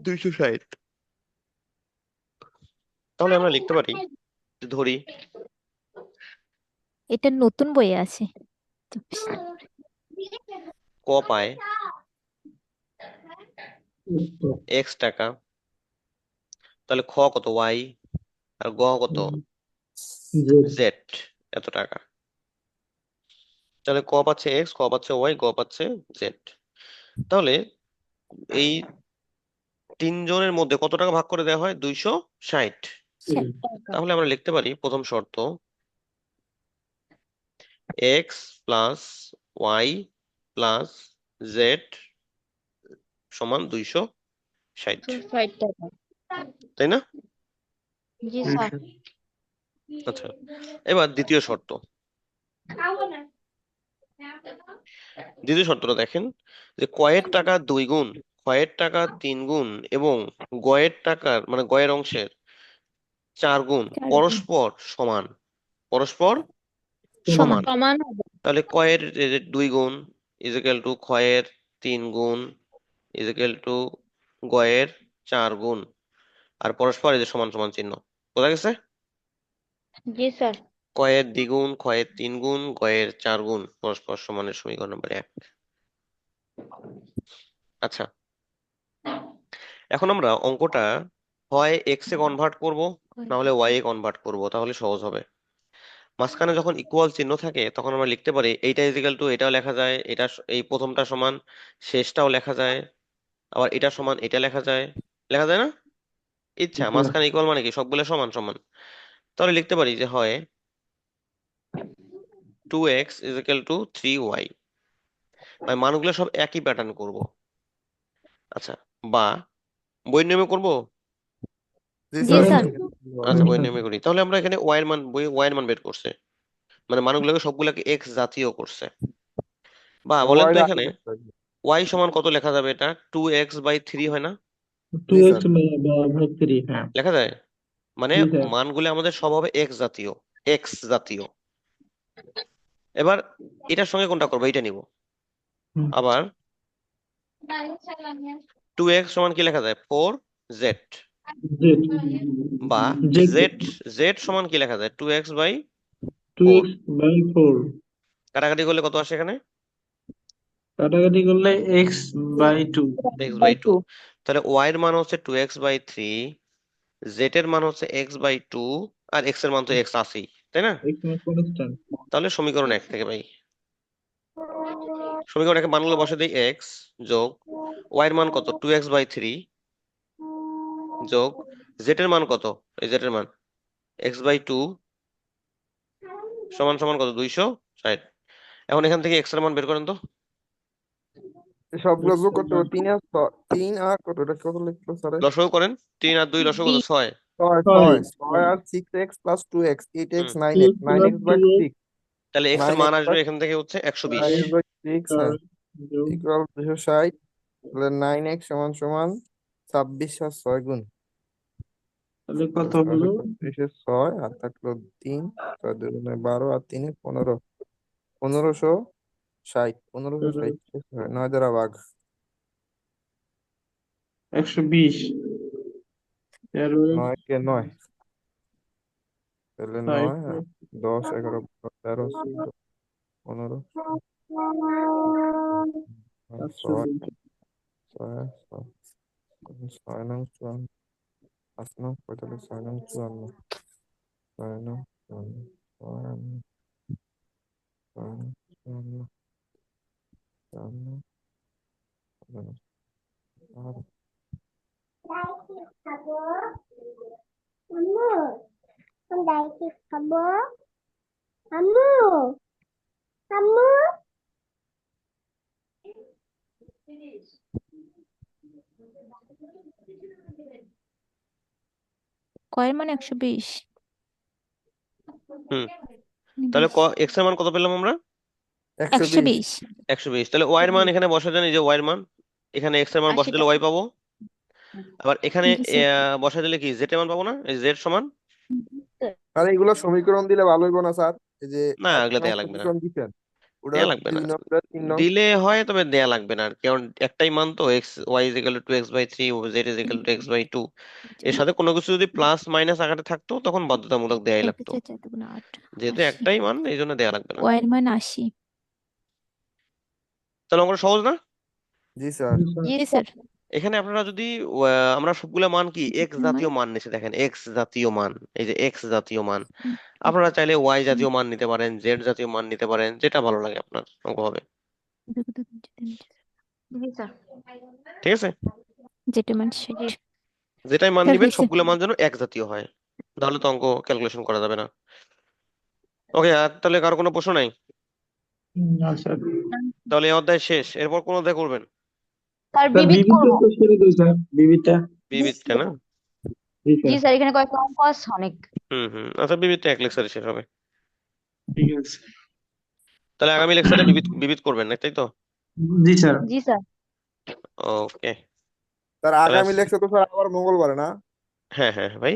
260। তাহলে আমরা লিখতে পারি, ধরি এটা নতুন বইয়ে আছে। ক পায় x টাকা, তাহলে খ কত y, আর গ কত z এত টাকা। তাহলে ক পাচ্ছে x, ক পাচ্ছে y, গ পাচ্ছে z। তাহলে এই তিনজনের মধ্যে কত টাকা ভাগ করে দেওয়া হয়? 260। ষাট টাকা। তাহলে আমরা লিখতে পারি প্রথম শর্ত x plus y plus z সমান 260, 260 টাকা। তাই না? জি স্যার। আচ্ছা, এবার দ্বিতীয় শর্ত। দ্বিতীয় শর্তটা দেখেন যে কয়ের টাকা 2 গুণ, ক্ষয়ের টাকা 3 গুণ এবং গয়ের টাকার মানে গয়ের অংশের 4 গুণ 4 গুণ পরস্পর সমান। পরস্পর সমান। সমান। সমান হবে। তাহলে কয়ের 2 গুণ ইজিক্যাল টু ক্ষয়ের 3 গুণ ইজিক্যাল টু গয়ের 4 গুণ, আর পরস্পর এই যে সমান সমান চিহ্ন। বোঝা গেছে? জি স্যার। কয়ের দ্বিগুণ, ক্ষয়ের 3 গুণ, গয়ের 4 গুণ পরস্পর সমানের সমীকরণ নম্বর 1। আচ্ছা, এখন আমরা অঙ্কটা হয় এক্স এ কনভার্ট করব, না হলে ওয়াই এ কনভার্ট করব, তাহলে সহজ হবে। মাঝখানে যখন ইকুয়াল চিহ্ন থাকে তখন আমরা লিখতে পারি এইটা ইজিক্যাল টু এটাও লেখা যায়, এটা এই প্রথমটা সমান শেষটাও লেখা যায়, আবার এটা সমান এটা লেখা যায়, লেখা যায় না? ইচ্ছা, মাঝখানে ইকুয়াল মানে কি সবগুলো সমান সমান। তাহলে লিখতে পারি যে হয় 2x ইজিক্যাল টু 3y, মানে মানগুলো সব একই প্যাটার্ন করব। আচ্ছা, বা বই নিয়মে করব। জি জি স্যার স্যার। আচ্ছা, বই নিয়মে করি। তাহলে আমরা এখানে ওয়াই এর মান ওয়াই এর মান বের করছে, মানে মানগুলোকে সবগুলোকে এক্স জাতীয় করছে। বা বলেন তো ওয়াইড এখানে ওয়াই সমান কত লেখা যাবে? এটা 2x/3 হয় না? 2x ভাগ 3, হ্যাঁ। লেখা যায়, মানে জি স্যার। মানগুলো আমাদের সব হবে এক্স জাতীয়, এক্স জাতীয়। এবার এটার সঙ্গে কোনটা করবো? এইটা নিব। হুম। আবার 2x সমান কি লেখা যায়? 4z। Z বা Z z z সমান কি লেখা যায়? 2x/4। 2x/4 কাটাকাটি করলে কত আসে এখানে? কাটাকাটি করলে x/2। x/2। তাহলে y এর মান হচ্ছে 2x/3, z এর মান হচ্ছে x/2, আর x এর মান তো x আছেই, তাই না? x constant. তাহলে সমীকরণ 1 থেকে পাই, সমীকরণ 1 মানগুলো বসে দিই x যোগ y এর মান কত? 2x/3 যোগ z এর মান কত? এই z এর মান x/2 সমান সমান কত? 260। এখন এখান থেকে x এর মান বের করেন তো। সবগুলো যোগ করতে হবে 3 আর কত এটা কত লিখলো স্যার? লসাগু করেন, 3 আর 2 লসাগু কত? 6। 6 আর 6x plus 2x 8x 9x 9x by 6 তাহলে x এর 9x মান বাই আসবে এখান থেকে হচ্ছে 120। 9x বাই 6 হ্যাঁ ইকুয়াল 260। তাহলে 9x সমান সমান 26 আর 6 গুণ। তাহলে কত হলো? 6 আর থাকলো 3 6 2 গুণে 12 আর 3 এ 15 1560 9 দ্বারা ভাগ 120 13 9 কে 9 তাহলে 9 আর 10 11 12 13 14 15 6 6 নং 54 5 নং 45 6 নং 54 6 নং কয়ের মান 120। হুম, তাহলে x এর মান কত পেলাম আমরা? 120 120। তাহলে y এর মান এখানে বসা জানি যে y এর মান এখানে x এর মান 80 বসা দিলে y পাবো। আবার এখানে জি স্যার। বসা দিলে কি z এর মান পাবো না? এই z সমান আরে এগুলো সমীকরণ দিলে ভালো হইব না স্যার? এই যে না, 1 এগুলো নং দেয়া লাগবে না, সমীকরণ দিচ্ছেন ওটা দেয়া লাগবে 2 না। নং 3 নং দিলে হয়, তবে দেয়া লাগবে না, কারণ একটাই মান তো x y is equal to 2x/3 z is equal to x/2। এর সাথে কোনো কিছু যদি প্লাস মাইনাস আকারে থাকতো তখন বাধ্যতামূলক দেয়াই লাগতো। 8 যেহেতু 80। একটাই মান এই জন্য দেয়া লাগবে না। ওয়াইয়ের মান 80। তাহলে অঙ্কটা সহজ না? জি স্যার জি স্যার। এখানে আপনারা যদি আমরা সবগুলা মান কি এক্স জাতীয় মান নিচে দেখেন, এক্স জাতীয় মান, এই যে এক্স জাতীয় মান। আপনারা চাইলে ওয়াই জাতীয় মান নিতে পারেন, জেড জাতীয় মান নিতে পারেন, যেটা ভালো লাগে আপনার অঙ্ক হবে। জি স্যার। ঠিক আছে? যেটা সেট জি যেটাই মান স্যার নিবেন হয়েছে সবগুলো মান যেন এক জাতীয় হয়, তাহলে তো অঙ্ক ক্যালকুলেশন করা যাবে না। ওকে, আর তাহলে কারো কোনো প্রশ্ন নাই? না স্যার। তাহলে এই অধ্যায় শেষ, এরপর কোন অধ্যায় করবেন? স্যার স্যার বিবিধ বিবিধ করব। শেষ করে দিই স্যার, বিবিধটা। বিবিধটা না? জি জি স্যার। স্যার, এখানে কয়েকটা অঙ্ক আছে অনেক। আচ্ছা, বিবিধটা এক লেকচারে শেষ হবে। ঠিক আছে। তাহলে আগামী লেকচারে বিবিধ বিবিধ করবেন না, তাই তো? জি স্যার। জি স্যার। ওকে, স্যার তাহলে আগামী লেকচার তো স্যার আবার মঙ্গলবারে না? হ্যাঁ হ্যাঁ ভাই,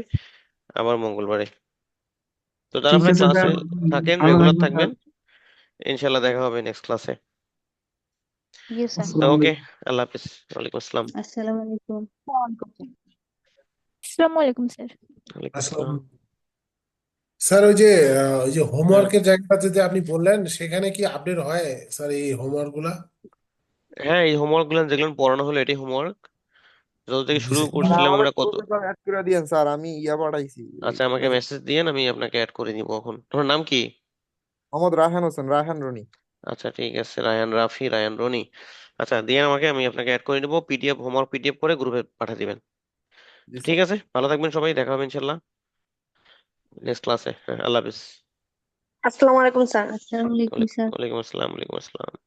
আবার মঙ্গলবারে। তো যারা ঠিক আপনার আছে ক্লাসে স্যার, থাকেন, ভালো রেগুলার থাকবেন স্যার। থাকবেন, ইনশাল্লাহ দেখা হবে নেক্সট ক্লাসে। জি স্যার। আসসালামু ওকে, আলাইকুম। আল্লাহ হাফিজ, ওয়ালাইকুম আসসালাম। আসসালামু আলাইকুম। আসসালামু আলাইকুম স্যার। ওয়ালাইকুম আসসালাম। আসসালাম। স্যার ওই যে হ্যাঁ হোমওয়ার্কের জায়গাটা যদি আপনি বললেন সেখানে কি আপডেট হয় স্যার এই হোমওয়ার্ক গুলা? হ্যাঁ, এই হোমওয়ার্ক গুলো যেগুলো পড়ানো হলো এটাই হোমওয়ার্ক, যত থেকে জি শুরু স্যার। স্যার করছিলাম আমাদের আমরা কত। গ্রুপে স্যার অ্যাড করে দিয়েন স্যার, আমি ইয়া পাঠাইছি আচ্ছা, আমাকে প্রজেক্ট। মেসেজ দিয়েন, আমি আপনাকে অ্যাড করে দিব। এখন তোমার নাম কি? মোহাম্মদ রায়হান হোসেন, রায়হান রনি। আচ্ছা ঠিক আছে, রায়ান রাফি, রায়ান রনি। আচ্ছা দিয়ে আমাকে, আমি আপনাকে অ্যাড করে নিব, পিডিএফ হোমওয়ার্ক পিডিএফ করে গ্রুপে পাঠিয়ে দিবেন। জি ঠিক স্যার। আছে, ভালো থাকবেন সবাই, দেখা হবে ইনশাল্লাহ নেক্সট ক্লাসে। হ্যাঁ, আল্লাহ হাফিজ। আসসালামু আলাইকুম স্যার। আসসালামু আলাইকুম স্যার। ওয়ালাইকুম আসসালাম, ওয়ালাইকুম আসসালাম।